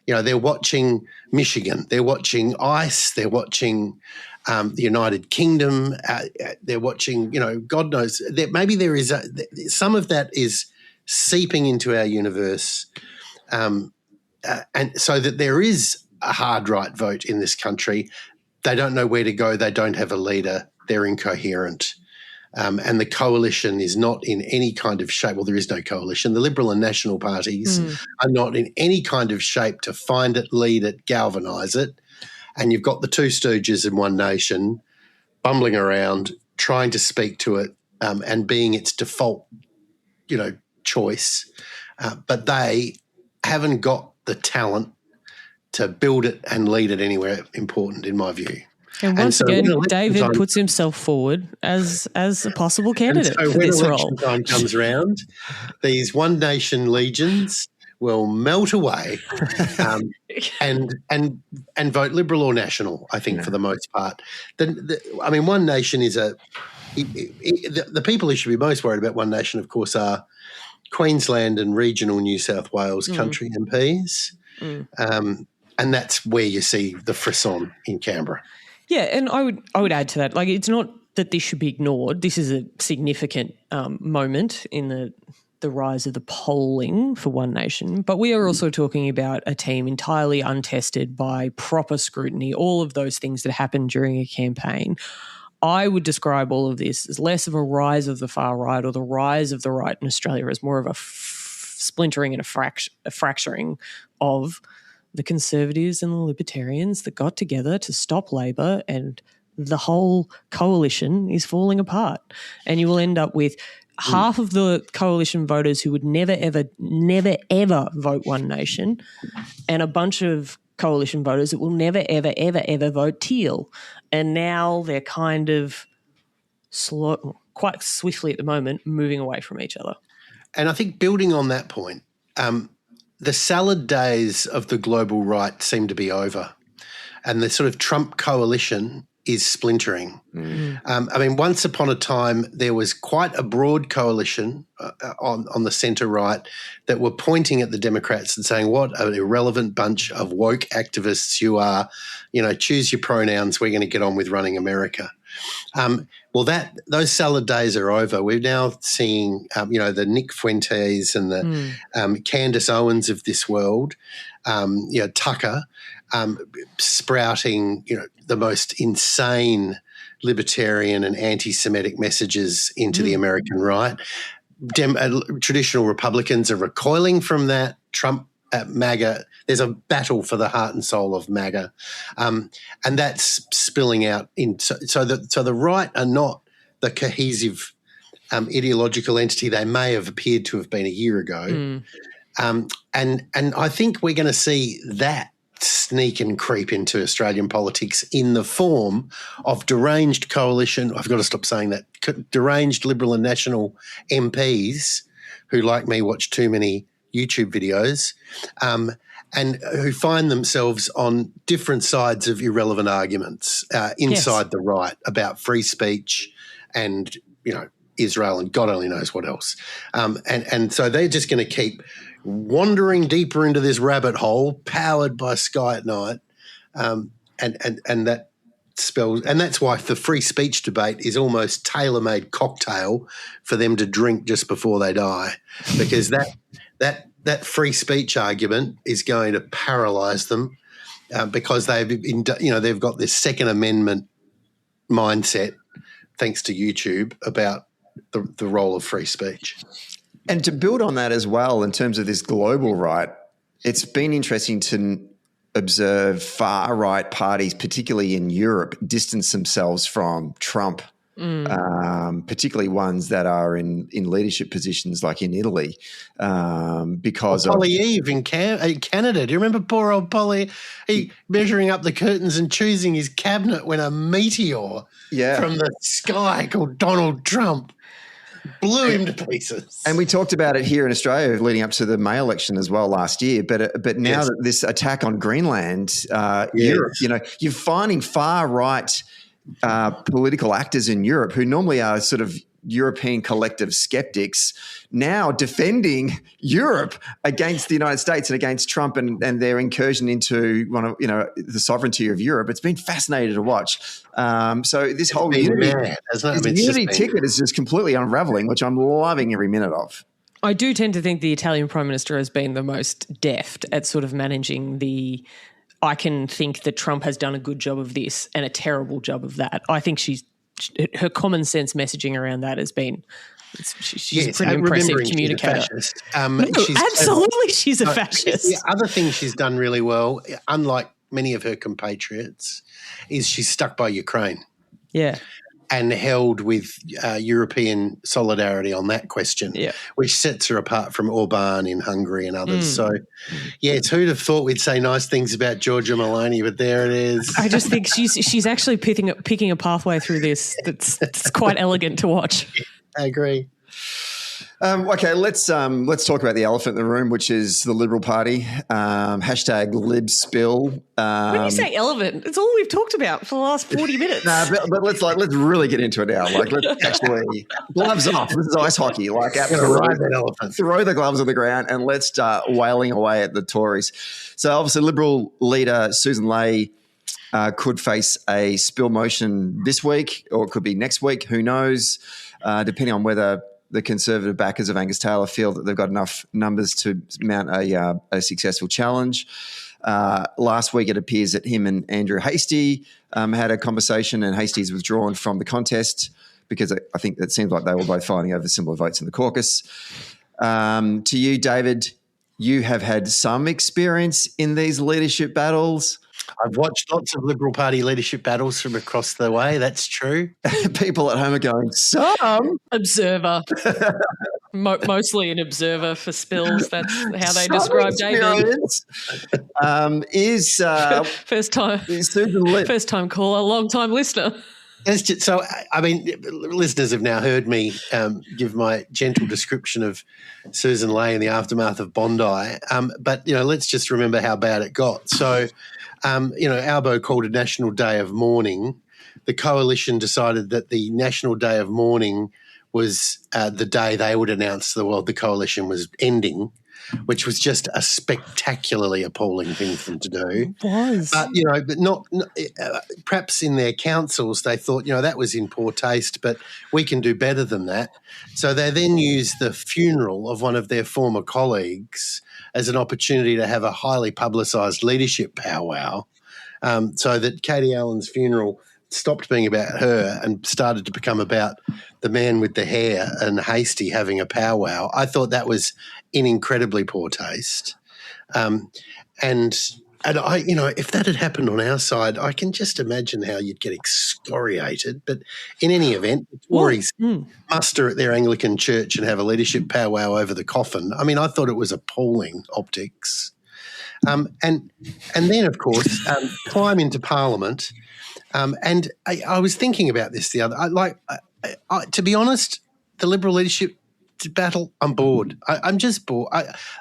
They're watching Michigan, they're watching ICE, they're watching the United Kingdom, they're watching, God knows. Maybe there is some of that is seeping into our universe, and so that there is a hard right vote in this country. They don't know where to go. They don't have a leader. They're incoherent. And the coalition is not in any kind of shape. Well, there is no coalition. The Liberal and National parties are not in any kind of shape to find it, lead it, galvanise it. And you've got the two stooges in One Nation bumbling around, trying to speak to it and being its default, choice. But they haven't got the talent to build it and lead it anywhere important, in my view. And once again, David puts himself forward as a possible candidate for this role. When election time comes around, these One Nation legions will melt away and vote Liberal or National, I think, for the most part. One Nation is the people who should be most worried about One Nation, of course, are Queensland and regional New South Wales country MPs. And that's where you see the frisson in Canberra. Yeah, and I would add to that, it's not that this should be ignored. This is a significant moment in the rise of the polling for One Nation, but we are also talking about a team entirely untested by proper scrutiny, all of those things that happen during a campaign. I would describe all of this as less of a rise of the far right or the rise of the right in Australia as more of a splintering and a fracturing of the Conservatives and the Libertarians that got together to stop Labor and the whole coalition is falling apart, and you will end up with half of the coalition voters who would never, ever vote One Nation, and a bunch of coalition voters that will never, ever vote Teal. And now they're kind of quite swiftly at the moment, moving away from each other. And I think building on that point, the salad days of the global right seem to be over, and the sort of Trump coalition is splintering. I mean, once upon a time, there was quite a broad coalition on the centre-right that were pointing at the Democrats and saying, what an irrelevant bunch of woke activists you are. You know, choose your pronouns. We're going to get on with running America. Well, those salad days are over. We're now seeing, the Nick Fuentes and the Candace Owens of this world, Tucker, sprouting, the most insane libertarian and anti-Semitic messages into the American right. Traditional Republicans are recoiling from that. Trump at MAGA, there's a battle for the heart and soul of MAGA, and that's spilling out in. So the right are not the cohesive ideological entity they may have appeared to have been a year ago, and I think we're going to see that sneak and creep into Australian politics in the form of deranged coalition. I've got to stop saying that. Deranged Liberal and National MPs who, like me, watch too many YouTube videos, and who find themselves on different sides of irrelevant arguments inside the right about free speech and, Israel and God only knows what else. And so they're just going to keep wandering deeper into this rabbit hole powered by Sky at Night. And that spells, and that's why the free speech debate is almost tailor-made cocktail for them to drink just before they die, because that free speech argument is going to paralyse them because they've got this Second Amendment mindset, thanks to YouTube, about the role of free speech. And to build on that as well, in terms of this global right, it's been interesting to observe far-right parties, particularly in Europe, distance themselves from Trump, particularly ones that are in leadership positions like in Italy, because of Poilievre in Canada. Do you remember poor old Poilievre? He measuring up the curtains and choosing his cabinet when a meteor from the sky called Donald Trump blew him to pieces. And we talked about it here in Australia leading up to the May election as well last year. But now that this attack on Greenland, Europe, you're finding far right political actors in Europe who normally are sort of European collective skeptics now defending Europe against the United States and against Trump and their incursion into the sovereignty of Europe. It's been fascinating to watch. So this whole unity ticket is just completely unraveling, which I'm loving every minute of. I do tend to think the Italian Prime Minister has been the most deft at sort of managing I can think that Trump has done a good job of this and a terrible job of that. I think her common sense messaging around that has been she's a pretty impressive communicator. She's She's a fascist. The other thing she's done really well, unlike many of her compatriots, is she's stuck by Ukraine. Yeah. And held with European solidarity on that question, which sets her apart from Orban in Hungary and others. So, it's who'd have thought we'd say nice things about Giorgia Meloni, but there it is. I just think she's actually picking a pathway through this that's quite elegant to watch. I agree. Okay, let's talk about the elephant in the room, which is the Liberal Party. #LibSpill. When you say elephant, it's all we've talked about for the last 40 minutes. But let's really get into it now. Let's actually gloves off. This is ice hockey. Absolutely, throw the gloves on the ground and let's start wailing away at the Tories. So obviously, Liberal leader Susan Ley could face a spill motion this week, or it could be next week. Who knows? Depending on whether the Conservative backers of Angus Taylor feel that they've got enough numbers to mount a successful challenge. Last week, it appears that him and Andrew Hastie had a conversation, and Hastie's withdrawn from the contest because I think it seems like they were both fighting over similar votes in the caucus. To you, David, you have had some experience in these leadership battles. I've watched lots of Liberal Party leadership battles from across the way. That's true. People at home are going, some observer. Mostly an observer for spills. That's how they some describe David. Is First time caller, long time listener. So, I mean, listeners have now heard me give my gentle description of Susan Ley in the aftermath of Bondi. But, let's just remember how bad it got. So, Albo called a National Day of Mourning. The coalition decided that the National Day of Mourning was the day they would announce to the world the coalition was ending, which was just a spectacularly appalling thing for them to do. It was. But not perhaps in their councils they thought, that was in poor taste, but we can do better than that. So they then used the funeral of one of their former colleagues as an opportunity to have a highly publicised leadership powwow, so that Katie Allen's funeral stopped being about her and started to become about the man with the hair and Hastie having a powwow. I thought that was in incredibly poor taste. And I, if that had happened on our side, I can just imagine how you'd get excoriated. But in any event, the Tories muster at their Anglican church and have a leadership powwow over the coffin. I mean, I thought it was appalling optics. And then, of course, climb into Parliament. And I was thinking about this the other. To be honest, the Liberal leadership battle, I'm bored. I'm just bored.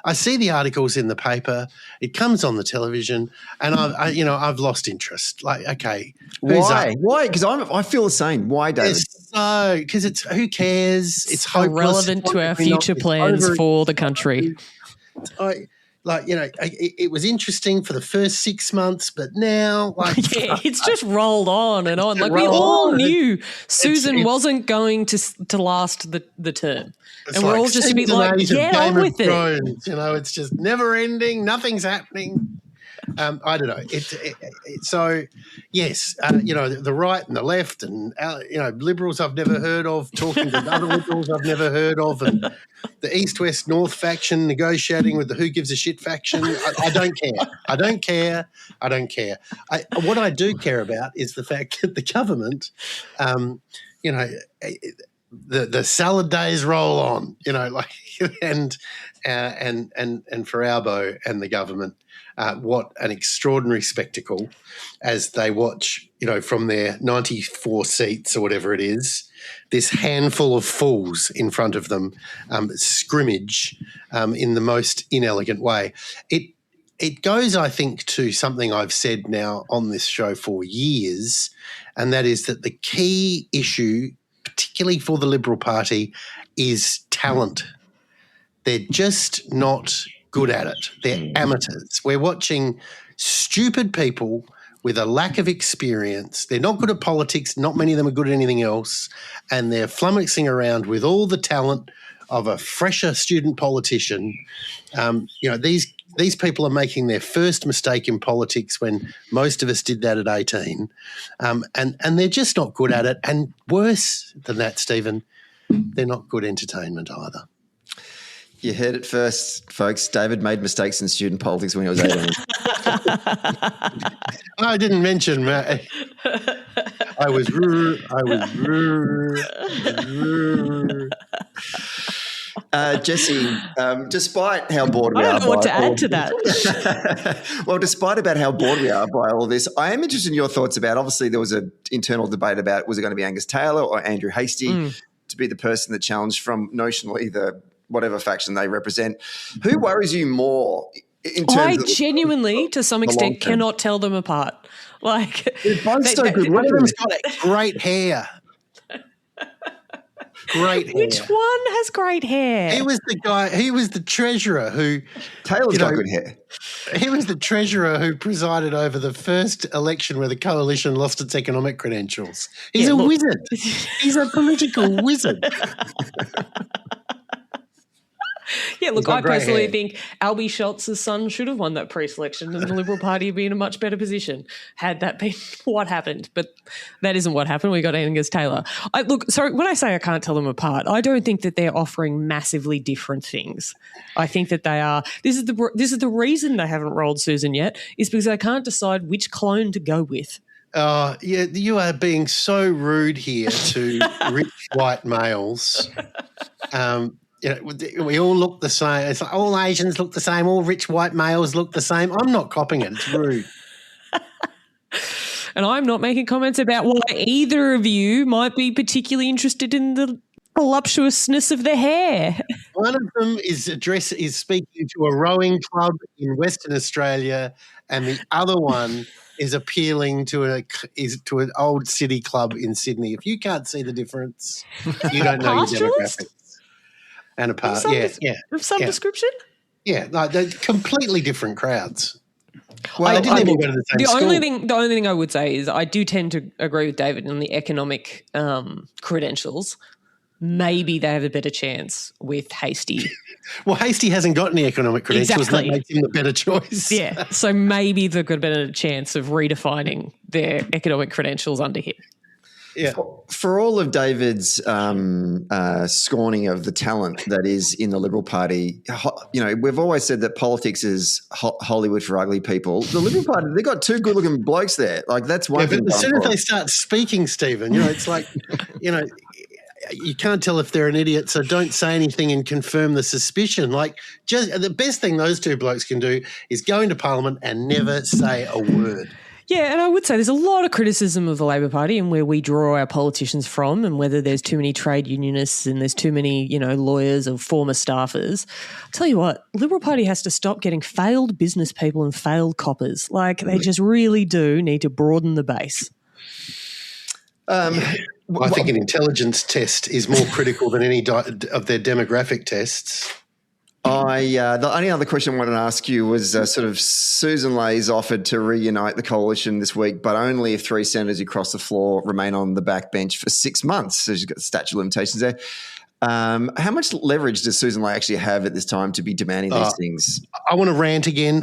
I see the articles in the paper. It comes on the television, and I've lost interest. Like, okay, why? Why? Because I feel the same. Why, David? Because it's who cares? It's hopeless. Irrelevant to our future plans for the country. It was interesting for the first 6 months, but now, it's just rolled on and on. Like, we all knew Susan wasn't going to last the term. And we're all just to be like, get on with it. It's just never ending. Nothing's happening. I don't know. So, yes, the right and the left and, Liberals I've never heard of, talking to other Liberals I've never heard of, and the East, West, North faction negotiating with the Who Gives a Shit faction. I don't care. I don't care. What I do care about is the fact that the government, the salad days roll on, and for Albo and the government, what an extraordinary spectacle as they watch, from their 94 seats or whatever it is, this handful of fools in front of them scrimmage in the most inelegant way. It goes, I think, to something I've said now on this show for years, and that is that the key issue, particularly for the Liberal Party, is talent. They're just not good at it. They're amateurs. We're watching stupid people with a lack of experience. They're not good at politics. Not many of them are good at anything else. And they're flummoxing around with all the talent of a fresher student politician. These people are making their first mistake in politics when most of us did that at 18. And they're just not good at it. And worse than that, Stephen, they're not good entertainment either. You heard it first, folks. David made mistakes in student politics when he was 18. I didn't mention that. I was Jessie, despite how bored we are, I don't know what to add to that. Well, despite about how bored we are by all this, I am interested in your thoughts about. Obviously, there was an internal debate about was it going to be Angus Taylor or Andrew Hastie to be the person that challenged from notionally the whatever faction they represent. Who worries you more in terms of genuinely, to some extent, cannot tell them apart. Like, they're both so good. One of them's got great hair. Great hair. Which one has great hair? He was the guy. He was the treasurer who. Taylor's got good hair. He was the treasurer who presided over the first election where the coalition lost its economic credentials. He's a wizard. He's a political wizard. Yeah, look, I personally think Albie Schultz's son should have won that pre-selection and the Liberal Party would be in a much better position had that been what happened. But that isn't what happened. We got Angus Taylor. When I say I can't tell them apart, I don't think that they're offering massively different things. I think that they are. This is the reason they haven't rolled Susan yet, is because they can't decide which clone to go with. Yeah, you are being so rude here to rich white males. We all look the same. It's like all Asians look the same. All rich white males look the same. I'm not copying it. It's rude. And I'm not making comments about why either of you might be particularly interested in the voluptuousness of the hair. One of them is speaking to a rowing club in Western Australia, and the other one is appealing to an old city club in Sydney. If you can't see the difference, you don't know your demographics. And a part, of some description. Yeah, they're completely different crowds. Well, I didn't even go to the same school. The only thing I would say is I do tend to agree with David on the economic credentials. Maybe they have a better chance with Hastie. Well, Hastie hasn't got any economic credentials. Exactly. That makes him the better choice. Yeah, so maybe they've got a better chance of redefining their economic credentials under him. Yeah. For all of David's scorning of the talent that is in the Liberal Party, we've always said that politics is Hollywood for ugly people. The Liberal Party, they've got two good-looking blokes there. Like, that's one thing. But as soon as they start speaking, Stephen, it's like, you can't tell if they're an idiot, so don't say anything and confirm the suspicion. Like, just the best thing those two blokes can do is go into Parliament and never say a word. Yeah, and I would say there's a lot of criticism of the Labor Party and where we draw our politicians from and whether there's too many trade unionists and there's too many, lawyers or former staffers. I'll tell you what, Liberal Party has to stop getting failed business people and failed coppers. Like, they just really do need to broaden the base. I think an intelligence test is more critical than any of their demographic tests. The only other question I wanted to ask you was sort of Susan Lay's offered to reunite the coalition this week, but only if 3 senators across the floor remain on the backbench for 6 months. So she's got the statute of limitations there. How much leverage does Susan Lay actually have at this time to be demanding these things? I want to rant again.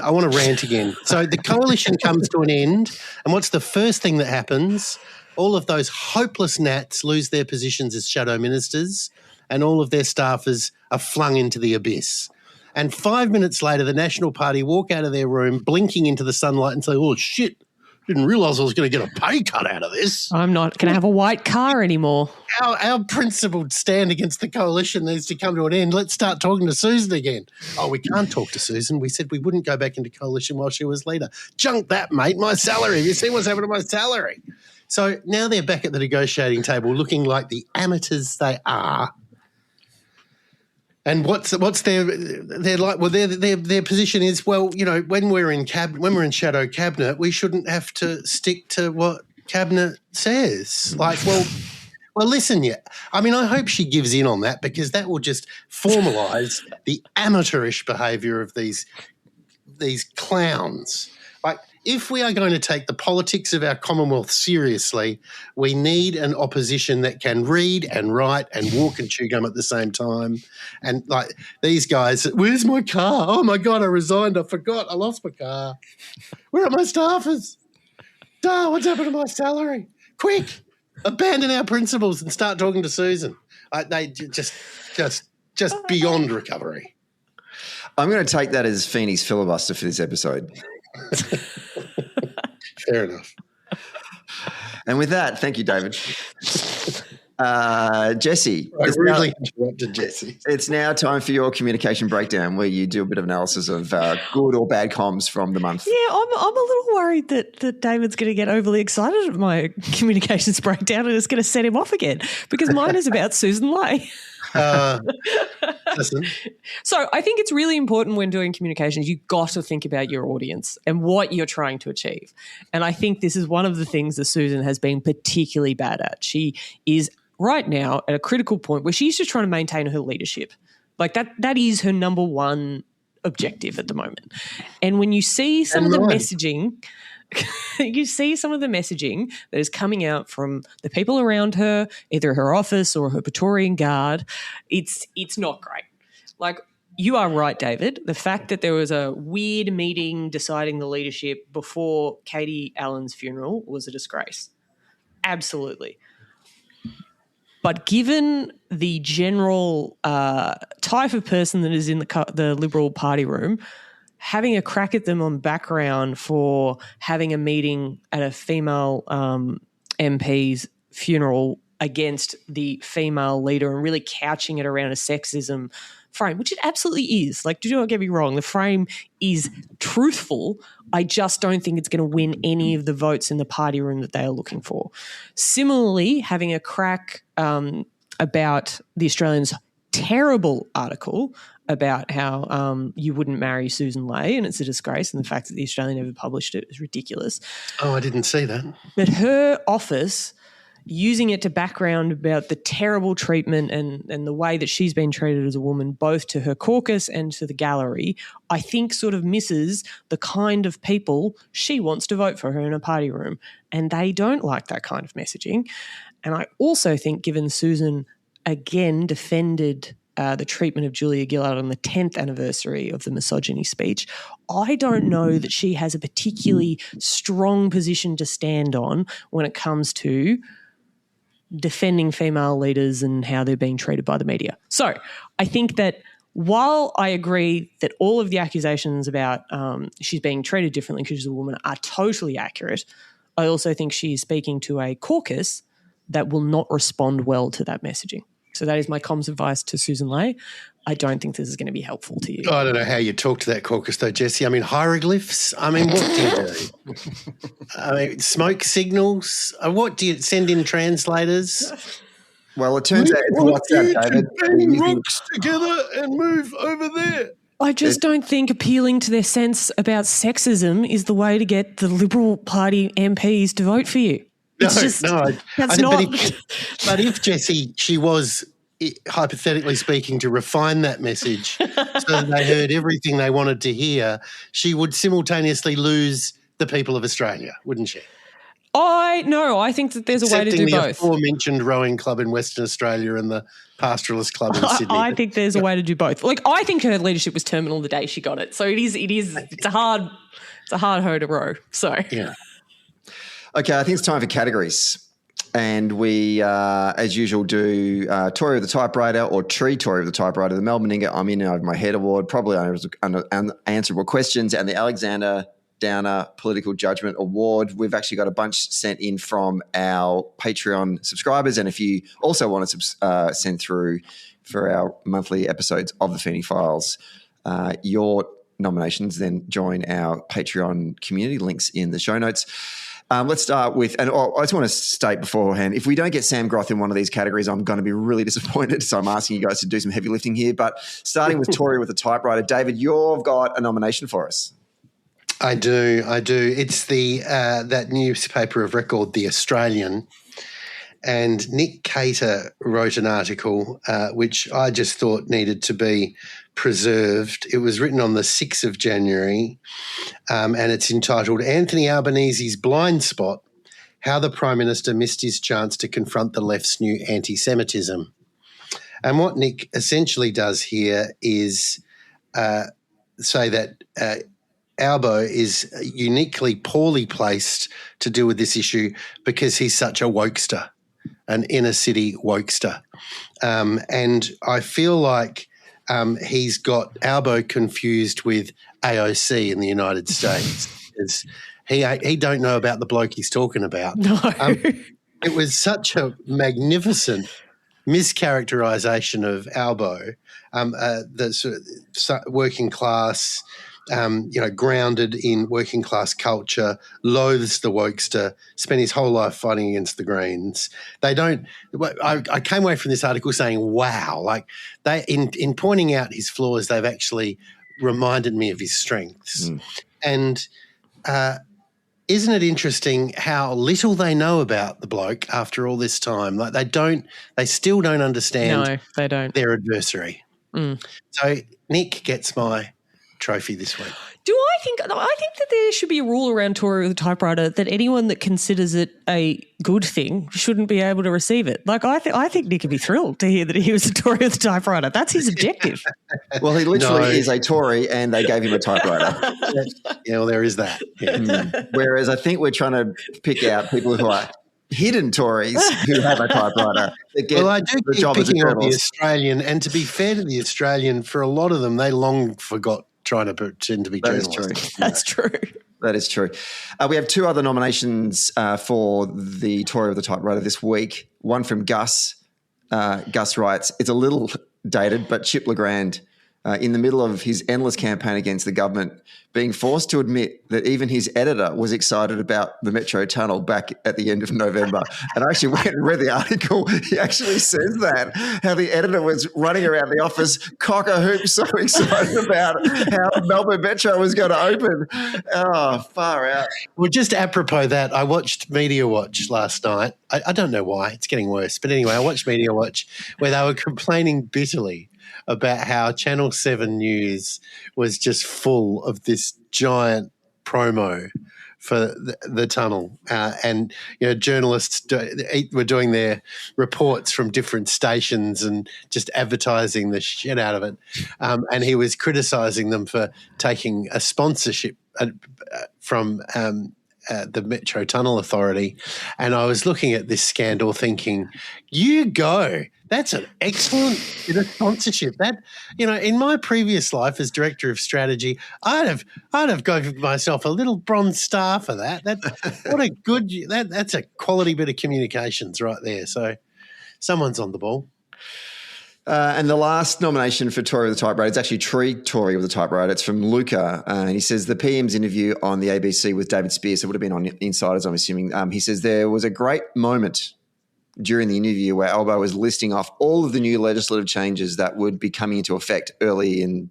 So the coalition comes to an end, and what's the first thing that happens? All of those hopeless Nats lose their positions as shadow ministers, and all of their staffers are flung into the abyss. And 5 minutes later, the National Party walk out of their room, blinking into the sunlight and say, oh, shit, didn't realise I was going to get a pay cut out of this. I'm not going to have a white car anymore. Our principled stand against the coalition needs to come to an end. Let's start talking to Susan again. Oh, we can't talk to Susan. We said we wouldn't go back into coalition while she was leader. Junk that, mate. My salary. Have you seen what's happened to my salary? So now they're back at the negotiating table looking like the amateurs they are. And what's their like? Well, their position is, well, when we're in shadow cabinet, we shouldn't have to stick to what cabinet says. Like, well, listen, I mean, I hope she gives in on that, because that will just formalise the amateurish behaviour of these clowns. Like, if we are going to take the politics of our Commonwealth seriously, we need an opposition that can read and write and walk and chew gum at the same time. And like these guys, where's my car? Oh my God, I resigned. I forgot. I lost my car. Where are my staffers? What's happened to my salary? Quick, abandon our principles and start talking to Susan. They just beyond recovery. I'm going to take that as Feeney's filibuster for this episode. Fair enough. And with that, thank you, David. Jessie. I really interrupted Jessie. It's now time for your communication breakdown, where you do a bit of analysis of good or bad comms from the month. Yeah, I'm a little worried that David's going to get overly excited at my communications breakdown and it's going to set him off again, because mine is about Susan Lay. Listen. So I think it's really important when doing communications, you've got to think about your audience and what you're trying to achieve. And I think this is one of the things that Susan has been particularly bad at. She is right now at a critical point where she's just trying to maintain her leadership. Like that is her number one objective at the moment. And when you see some of the messaging that is coming out from the people around her, either her office or her Praetorian Guard, it's not great. Like, you are right, David. The fact that there was a weird meeting deciding the leadership before Katie Allen's funeral was a disgrace. Absolutely. But given the general type of person that is in the Liberal Party room, having a crack at them on background for having a meeting at a female MP's funeral against the female leader and really couching it around a sexism frame, which it absolutely is. Like, do not get me wrong, the frame is truthful. I just don't think it's going to win any of the votes in the party room that they are looking for. Similarly, having a crack about the Australian's terrible article about how you wouldn't marry Susan Ley, and it's a disgrace, and the fact that the Australian never published it is ridiculous. Oh, I didn't see that. But her office using it to background about the terrible treatment and the way that she's been treated as a woman, both to her caucus and to the gallery, I think sort of misses the kind of people she wants to vote for her in a party room. And they don't like that kind of messaging. And I also think, given Susan again defended the treatment of Julia Gillard on the 10th anniversary of the misogyny speech, I don't know that she has a particularly strong position to stand on when it comes to defending female leaders and how they're being treated by the media. So I think that while I agree that all of the accusations about she's being treated differently because she's a woman are totally accurate, I also think she is speaking to a caucus that will not respond well to that messaging. So that is my comms advice to Susan Ley. I don't think this is going to be helpful to you. I don't know how you talk to that caucus though, Jessie. I mean, hieroglyphs? I mean, what do you do? I mean, smoke signals? What do you send in translators? Well, it turns out it's WhatsApp, David. Bang rocks together and move over there. I just don't think appealing to their sense about sexism is the way to get the Liberal Party MPs to vote for you. That's not. But if Jessie, she was hypothetically speaking to refine that message so that they heard everything they wanted to hear, she would simultaneously lose the people of Australia, wouldn't she? I think that there's a way to do both. The aforementioned rowing club in Western Australia and the pastoralist club in Sydney. I think there's a way to do both. Like, I think her leadership was terminal the day she got it. So it's a hard hoe to row. So yeah. Okay, I think it's time for categories. And we, as usual, do Tory of the Typewriter or Tree Tory of the Typewriter, the Melbourne Ingot, I'm in over my head award, probably unanswerable questions, and the Alexander Downer Political Judgment Award. We've actually got a bunch sent in from our Patreon subscribers, and if you also want to send through for our monthly episodes of the Feeney Files, your nominations, then join our Patreon community, links in the show notes. Let's start with, and I just want to state beforehand, if we don't get Sam Groth in one of these categories, I'm going to be really disappointed. So I'm asking you guys to do some heavy lifting here. But starting with Tory with the Typewriter, David, you've got a nomination for us. I do. It's the that newspaper of record, The Australian, and Nick Cater wrote an article which I just thought needed to be preserved. It was written on the 6th of January, and it's entitled Anthony Albanese's Blind Spot, How the Prime Minister Missed His Chance to Confront the Left's New Anti-Semitism. And what Nick essentially does here is say that Albo is uniquely poorly placed to deal with this issue because he's such a wokester, an inner city wokester. And I feel like he's got Albo confused with AOC in the United States. He don't know about the bloke he's talking about. No. It was such a magnificent mischaracterisation of Albo, the sort of working class, grounded in working class culture, loathes the wokester, spent his whole life fighting against the Greens. They don't. I came away from this article saying, "Wow!" Like they, in pointing out his flaws, they've actually reminded me of his strengths. And isn't it interesting how little they know about the bloke after all this time? Like they still don't understand. No, they don't. Their adversary. So Nick gets my trophy this week. I think that there should be a rule around Tory with a typewriter that anyone that considers it a good thing shouldn't be able to receive it. Like I think Nick would be thrilled to hear that he was a Tory with a typewriter. That's his objective. Well, he literally is a Tory, and they gave him a typewriter. Yeah, well, there is that. Yeah. Whereas I think we're trying to pick out people who are hidden Tories who have a typewriter. Well, I do keep picking on the Australian, and to be fair to the Australian, for a lot of them, they long forgot trying to pretend to be journalists. That's true. That is true. We have two other nominations for the Tory with the typewriter this week. One from Gus. Gus writes, it's a little dated, but Chip Legrand, in the middle of his endless campaign against the government, being forced to admit that even his editor was excited about the Metro Tunnel back at the end of November. And I actually went and read the article. He actually says that, how the editor was running around the office, cock-a-hoop, so excited about how Melbourne Metro was going to open. Oh, far out. Well, just apropos that, I watched Media Watch last night. I don't know why. It's getting worse. But anyway, I watched Media Watch where they were complaining bitterly about how Channel 7 News was just full of this giant promo for the tunnel. And, journalists were doing their reports from different stations and just advertising the shit out of it. And he was criticising them for taking a sponsorship from the Metro Tunnel Authority. And I was looking at this scandal thinking, you go. That's an excellent bit of sponsorship. That, in my previous life as director of strategy, I'd have given myself a little bronze star for that. That's a quality bit of communications right there. So someone's on the ball. And the last nomination for Tory with a typewriter, it's actually Tory with a typewriter. It's from Luca. And he says the PM's interview on the ABC with David Spears, it would have been on Insiders, I'm assuming. He says there was a great moment during the interview where Albo was listing off all of the new legislative changes that would be coming into effect early in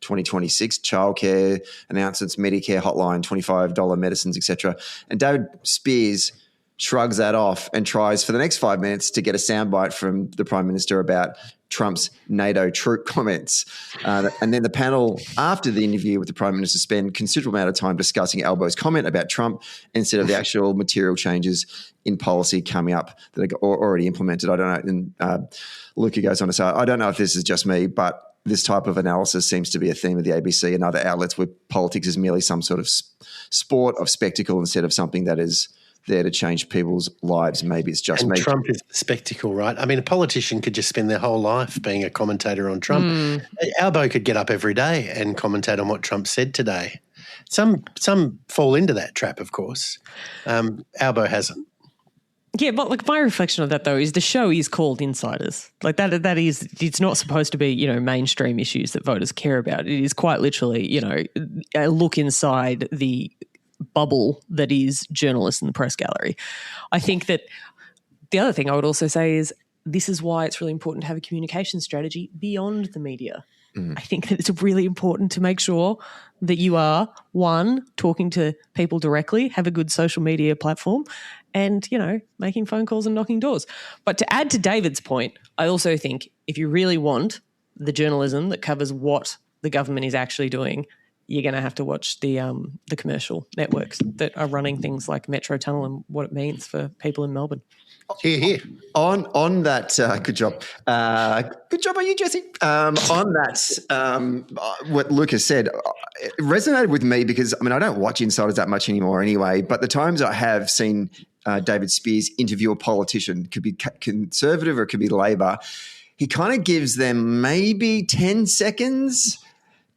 2026, childcare announcements, Medicare hotline, $25 medicines, etc. And David Spears shrugs that off and tries for the next 5 minutes to get a soundbite from the Prime Minister about Trump's NATO troop comments. And then the panel after the interview with the Prime Minister spend considerable amount of time discussing Albo's comment about Trump instead of the actual material changes in policy coming up that are already implemented. I don't know. And Luca goes on to say, I don't know if this is just me, but this type of analysis seems to be a theme of the ABC and other outlets where politics is merely some sort of sport of spectacle instead of something that is there to change people's lives. Maybe it's just me. Trump is the spectacle, right? I mean, a politician could just spend their whole life being a commentator on Trump. Albo could get up every day and commentate on what Trump said today. Some fall into that trap, of course. Albo hasn't. Yeah, but like my reflection of that though is the show is called Insiders. Like that is, it's not supposed to be, mainstream issues that voters care about. It is quite literally, a look inside the bubble that is journalists in the press gallery. I think that the other thing I would also say is this is why it's really important to have a communication strategy beyond the media. I think that it's really important to make sure that you are, one, talking to people directly, have a good social media platform, and, making phone calls and knocking doors. But to add to David's point, I also think if you really want the journalism that covers what the government is actually doing, you're going to have to watch the commercial networks that are running things like Metro Tunnel and what it means for people in Melbourne. Here. On that, good job. Good job on you, Jessie. On that, what Lucas said, it resonated with me because, I don't watch Insiders that much anymore anyway, but the times I have seen David Spears interview a politician, could be Conservative or it could be Labor, he kind of gives them maybe 10 seconds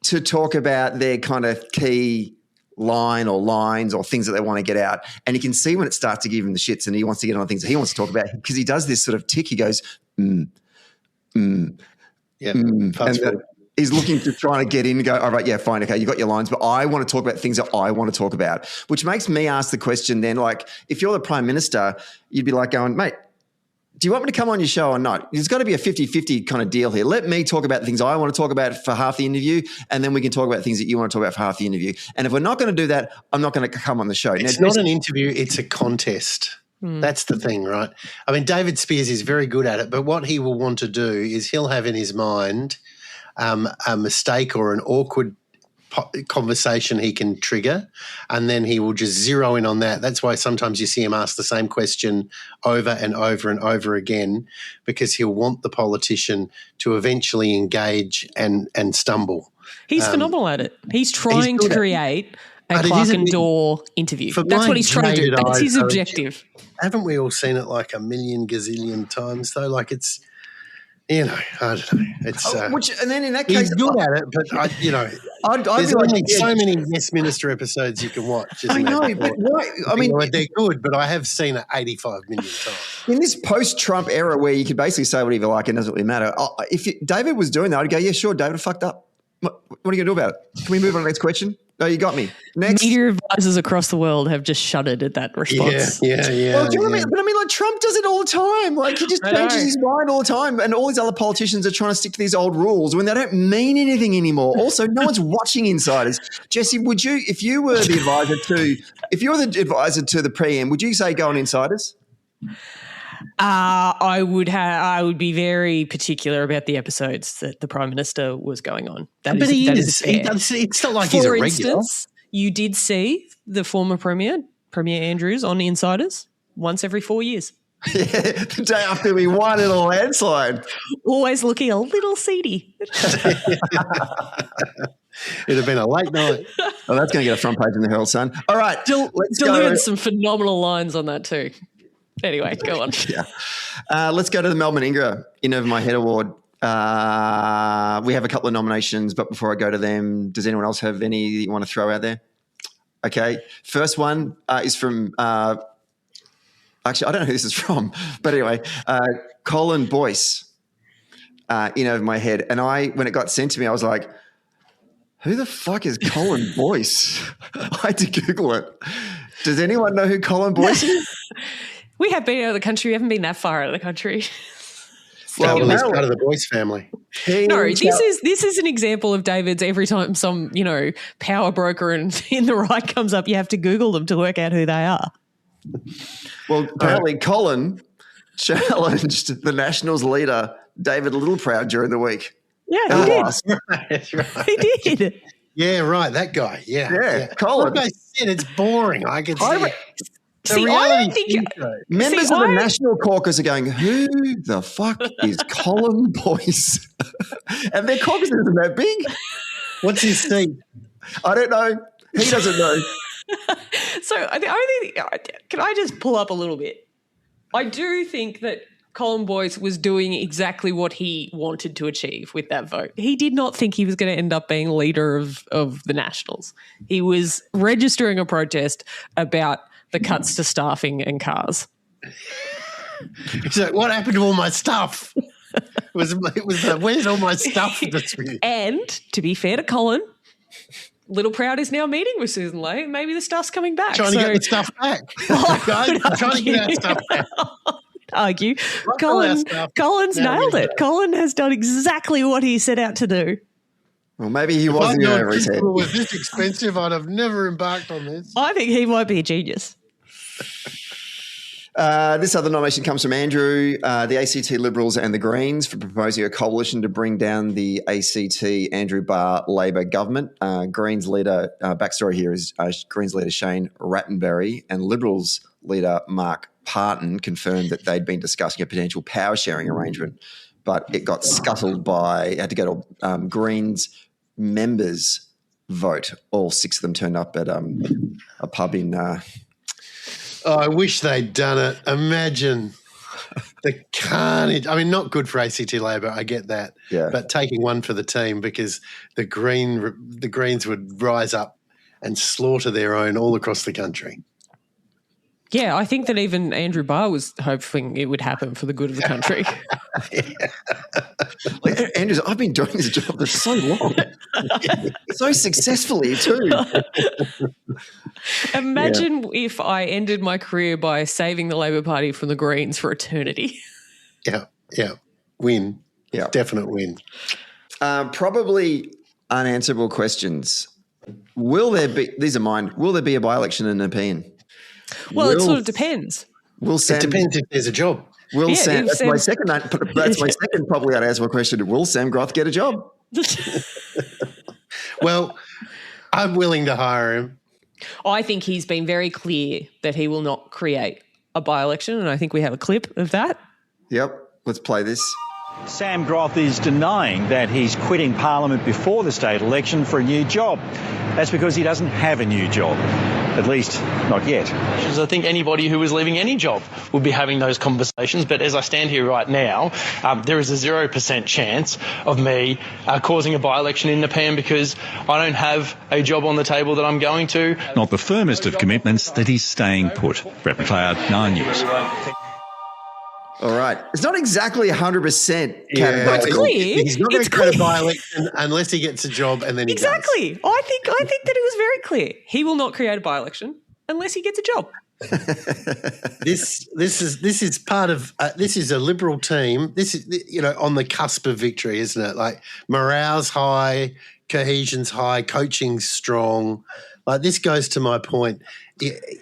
to talk about their kind of key line or lines or things that they want to get out. And you can see when it starts to give him the shits and he wants to get on things that he wants to talk about because he does this sort of tick. He goes, he's looking to try to get in and go, all right, yeah, fine, okay, you got your lines, but I want to talk about things that I want to talk about, which makes me ask the question then, like, if you're the Prime Minister, you'd be like going, mate, do you want me to come on your show or not? There's got to be a 50-50 kind of deal here. Let me talk about the things I want to talk about for half the interview, and then we can talk about things that you want to talk about for half the interview. And if we're not going to do that, I'm not going to come on the show. It's not an interview, it's a contest. That's the thing, right? David Spears is very good at it, but what he will want to do is he'll have in his mind a mistake or an awkward conversation he can trigger, and then he will just zero in on that. That's why sometimes you see him ask the same question over and over and over again, because he'll want the politician to eventually engage and stumble. He's phenomenal at it. He's trying to create a Clark and Dorr interview. That's what he's trying to do. That's his objective. Haven't we all seen it like a million gazillion times though? Like it's, I don't know. It's and then in that case, he's good at it, but there's only so many Yes Minister episodes you can watch. I know, but why? I mean, they're good, but I have seen it 85 million times. In this post-Trump era, where you could basically say whatever you like, it doesn't really matter. If David was doing that, I'd go, yeah, sure, David fucked up. What are you going to do about it? Can we move on to the next question? No, you got me. Next. Media advisors across the world have just shuddered at that response. Yeah. Well, do you know what I mean? But I mean, like Trump does it all the time. Like he just changes his mind all the time, and all these other politicians are trying to stick to these old rules when they don't mean anything anymore. Also, no one's watching Insiders. Jesse, would you, if you were the advisor to the PM, would you say go on Insiders? I would be very particular about the episodes that the Prime Minister was going on. That is fair. It's not like he's a regular. For instance, you did see the former Premier Andrews on Insiders once every 4 years. Yeah, the day after we won in a landslide. Always looking a little seedy. It'd have been a late night. Oh, that's going to get a front page in the Herald Sun. All right. Let's delivered some phenomenal lines on that too. Anyway, go on. Yeah. Let's go to the Melbourne Ingra In Over My Head Award. We have a couple of nominations, but before I go to them, does anyone else have any that you want to throw out there? Okay. First one is from actually, I don't know who this is from, but anyway, Colin Boyce, In Over My Head. And when it got sent to me, I was like, who the fuck is Colin Boyce? I had to Google it. Does anyone know who Colin Boyce is? We have been out of the country. We haven't been that far out of the country. Well, he's part of the Boyce family. No, this is an example of David's. Every time some power broker in the right comes up, you have to Google them to work out who they are. Well, apparently Colin challenged the Nationals leader David Littleproud during the week. Yeah, he did. Right. He did. Yeah, right. That guy. Yeah. Colin. Like I said, it's boring. I can see. Members of the National Caucus are going, who the fuck is Colin Boyce? And their caucus isn't that big. What's his seat? I don't know. He doesn't know. So the only thing, can I just pull up a little bit? I do think that Colin Boyce was doing exactly what he wanted to achieve with that vote. He did not think he was going to end up being leader of the Nationals. He was registering a protest about the cuts to staffing and cars. He's like, what happened to all my stuff? Where's all my stuff? And to be fair to Colin, Littleproud is now meeting with Susan Ley. Maybe the stuff's coming back. Trying to get the stuff back. Guys, I'm trying to get our stuff back. Argue. Colin's nailed it. Colin has done exactly what he set out to do. Well, maybe he wasn't over his head. If it was this expensive, I'd have never embarked on this. I think he might be a genius. This other nomination comes from Andrew, the ACT Liberals and the Greens for proposing a coalition to bring down the ACT Andrew Barr Labor government. Greens leader, backstory here is Greens leader Shane Rattenberry and Liberals leader Mark Parton confirmed that they'd been discussing a potential power sharing arrangement, but it got scuttled had to go to Greens members vote. All six of them turned up at a pub in I wish they'd done it. Imagine the carnage. I mean, not good for ACT Labor, I get that. Yeah. But taking one for the team because the Greens would rise up and slaughter their own all across the country. Yeah, I think that even Andrew Barr was hoping it would happen for the good of the country. Like, Andrew, I've been doing this job for so long. So successfully too. Imagine if I ended my career by saving the Labor Party from the Greens for eternity. Yeah. Win. Yeah. Definite win. Probably unanswerable questions. These are mine, will there be a by-election in Nepean? Well, it sort of depends. It depends if there's a job. That's my second probably unanswerable question. Will Sam Groth get a job? Well, I'm willing to hire him. I think he's been very clear that he will not create a by-election, and I think we have a clip of that. Yep, let's play this. Sam Groth is denying that he's quitting Parliament before the state election for a new job. That's because he doesn't have a new job, at least not yet. I think anybody who was leaving any job would be having those conversations, but as I stand here right now, there is a 0% chance of me causing a by-election in Nepean because I don't have a job on the table that I'm going to. Not the firmest of commitments that he's staying put. Brett McLeod, 9 News. All right. It's not exactly 100%. But it's clear. He's not going to go to by-election unless he gets a job, and then he exactly. I think that it was very clear. He will not create a by-election unless he gets a job. This is part of this is a Liberal team. This is on the cusp of victory, isn't it? Like morale's high, cohesion's high, coaching's strong. Like this goes to my point.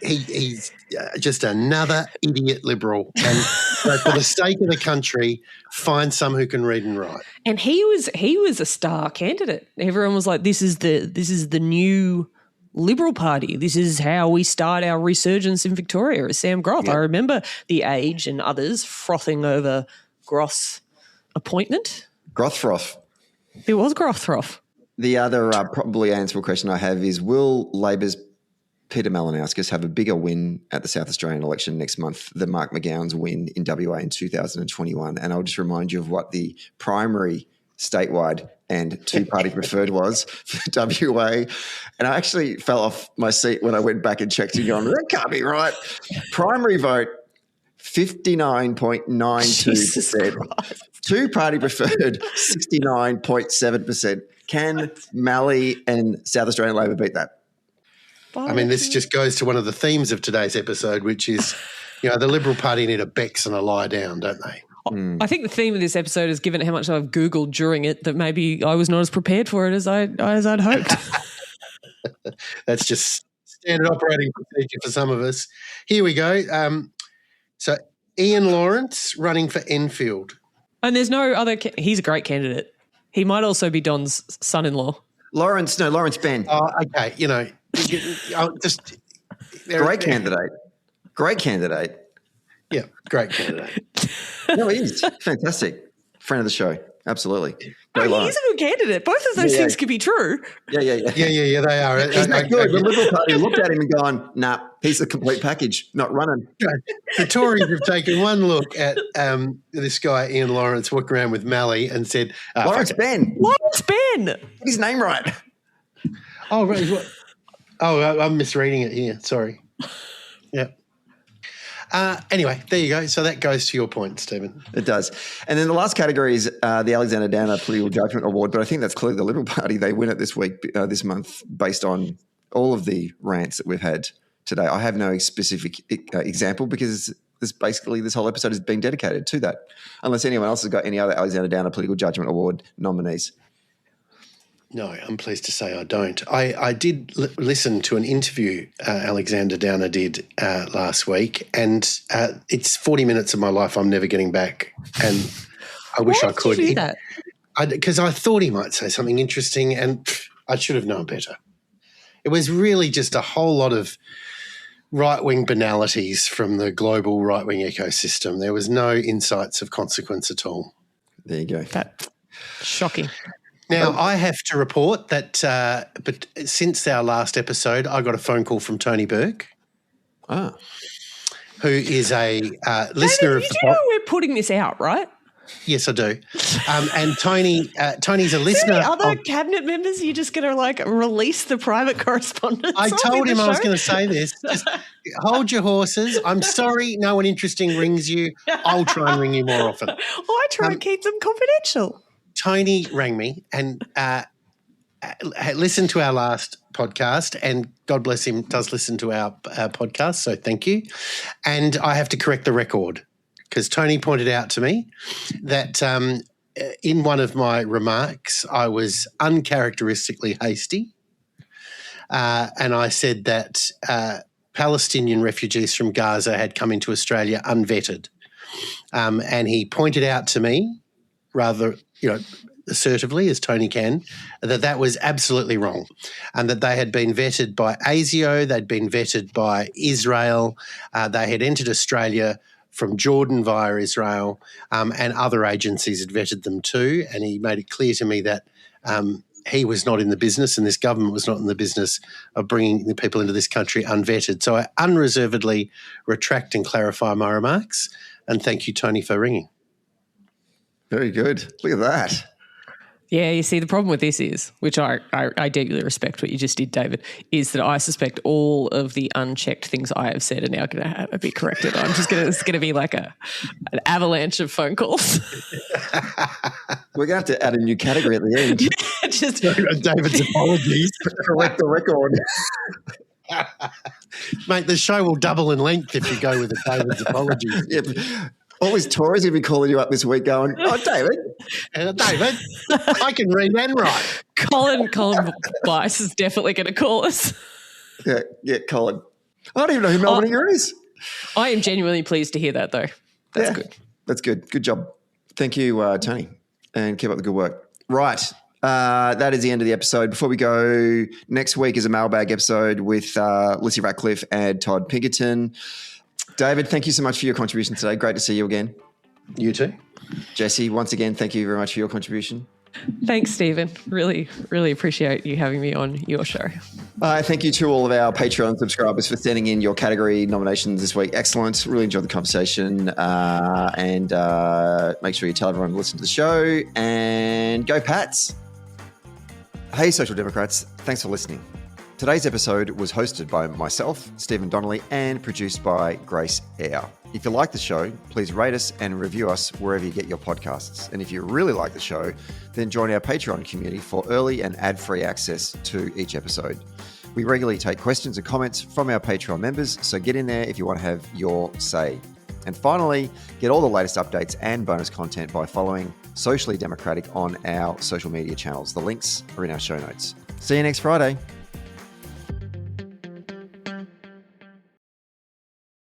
He's just another idiot Liberal, and so for the sake of the country, find some who can read and write. And he was a star candidate. Everyone was like, "This is the new Liberal Party. This is how we start our resurgence in Victoria." As Sam Groth, I remember The Age and others frothing over Groth's appointment. Grothfroth. It was Grothfroth. The other probably answerable question I have is, will Labor's Peter Malinauskas have a bigger win at the South Australian election next month than Mark McGowan's win in WA in 2021? And I'll just remind you of what the primary statewide and two-party preferred was for WA. And I actually fell off my seat when I went back and checked and gone, that can't be right. Primary vote, 59.92%. Two-party preferred, 69.7%. Can Mallee and South Australian Labor beat that? I mean, this just goes to one of the themes of today's episode, which is, the Liberal Party need a Bex and a lie down, don't they? I think the theme of this episode is, given how much I've Googled during it, that maybe I was not as prepared for it as I'd hoped. That's just standard operating procedure for some of us. Here we go. So Ian Lawrence running for Enfield. And there's no other he's a great candidate. He might also be Don's son-in-law. Lawrence Ben. Oh, okay. Great candidate. Great candidate. Yeah, great candidate. No, he is. Fantastic. Friend of the show. Absolutely. No, he is a good candidate. Both of those things could be true. Yeah, they are. He's not good. The Liberal Party looked at him and gone, nah, he's a complete package, not running. The Tories have taken one look at this guy, Ian Lawrence, walking around with Mallee and said, Lawrence Ben. Get his name right. Oh, right. Oh, I'm misreading it here. Sorry. Yeah. Anyway, there you go. So that goes to your point, Stephen. It does. And then the last category is the Alexander Downer Political Judgment Award, but I think that's clearly the Liberal Party. They win it this month, based on all of the rants that we've had today. I have no specific example because this whole episode has been dedicated to that, unless anyone else has got any other Alexander Downer Political Judgment Award nominees. No, I'm pleased to say I don't. I did listen to an interview Alexander Downer did last week, and it's 40 minutes of my life I'm never getting back, and I wish I could. Why did you do that? Because I thought he might say something interesting, and I should have known better. It was really just a whole lot of right-wing banalities from the global right-wing ecosystem. There was no insights of consequence at all. There you go. That's shocking. Now, I have to report that but since our last episode, I got a phone call from Tony Burke, who is a listener of the pod. You know we're putting this out, right? Yes, I do. And Tony's a listener. Are there other cabinet members you're just going to release the private correspondence? I told him I was going to say this. Just hold your horses. I'm sorry no one interesting rings you. I'll try and ring you more often. I try and keep them confidential. Tony rang me and listened to our last podcast, and God bless him, does listen to our podcast, so thank you. And I have to correct the record because Tony pointed out to me that in one of my remarks I was uncharacteristically hasty, and I said that Palestinian refugees from Gaza had come into Australia unvetted, and he pointed out to me rather, assertively as Tony can, that was absolutely wrong, and that they had been vetted by ASIO, they'd been vetted by Israel, they had entered Australia from Jordan via Israel, and other agencies had vetted them too. And he made it clear to me that he was not in the business and this government was not in the business of bringing the people into this country unvetted. So I unreservedly retract and clarify my remarks, and thank you, Tony, for ringing. Very good. Look at that. Yeah, you see, the problem with this is, which I deeply respect what you just did, David, is that I suspect all of the unchecked things I have said are now going to be corrected. It's going to be like an avalanche of phone calls. We're going to have to add a new category at the end. Just David's apologies. Correct the record. Mate, the show will double in length if you go with David's apologies. Yep. All these Tories will be calling you up this week going, oh, David, I can read and write. Colin Bice is definitely going to call us. Yeah, Colin. I don't even know who Melbourne is. I am genuinely pleased to hear that, though. That's good. That's good. Good job. Thank you, Tony, and keep up the good work. Right. That is the end of the episode. Before we go, next week is a mailbag episode with Lizzie Ratcliffe and Todd Pinkerton. David, thank you so much for your contribution today. Great to see you again. You too. Jessie, once again, thank you very much for your contribution. Thanks, Stephen. Really, really appreciate you having me on your show. Thank you to all of our Patreon subscribers for sending in your category nominations this week. Excellent. Really enjoyed the conversation. And make sure you tell everyone to listen to the show. And go Pats. Hey, Social Democrats. Thanks for listening. Today's episode was hosted by myself, Stephen Donnelly, and produced by Grace Eyre. If you like the show, please rate us and review us wherever you get your podcasts. And if you really like the show, then join our Patreon community for early and ad-free access to each episode. We regularly take questions and comments from our Patreon members, so get in there if you want to have your say. And finally, get all the latest updates and bonus content by following Socially Democratic on our social media channels. The links are in our show notes. See you next Friday.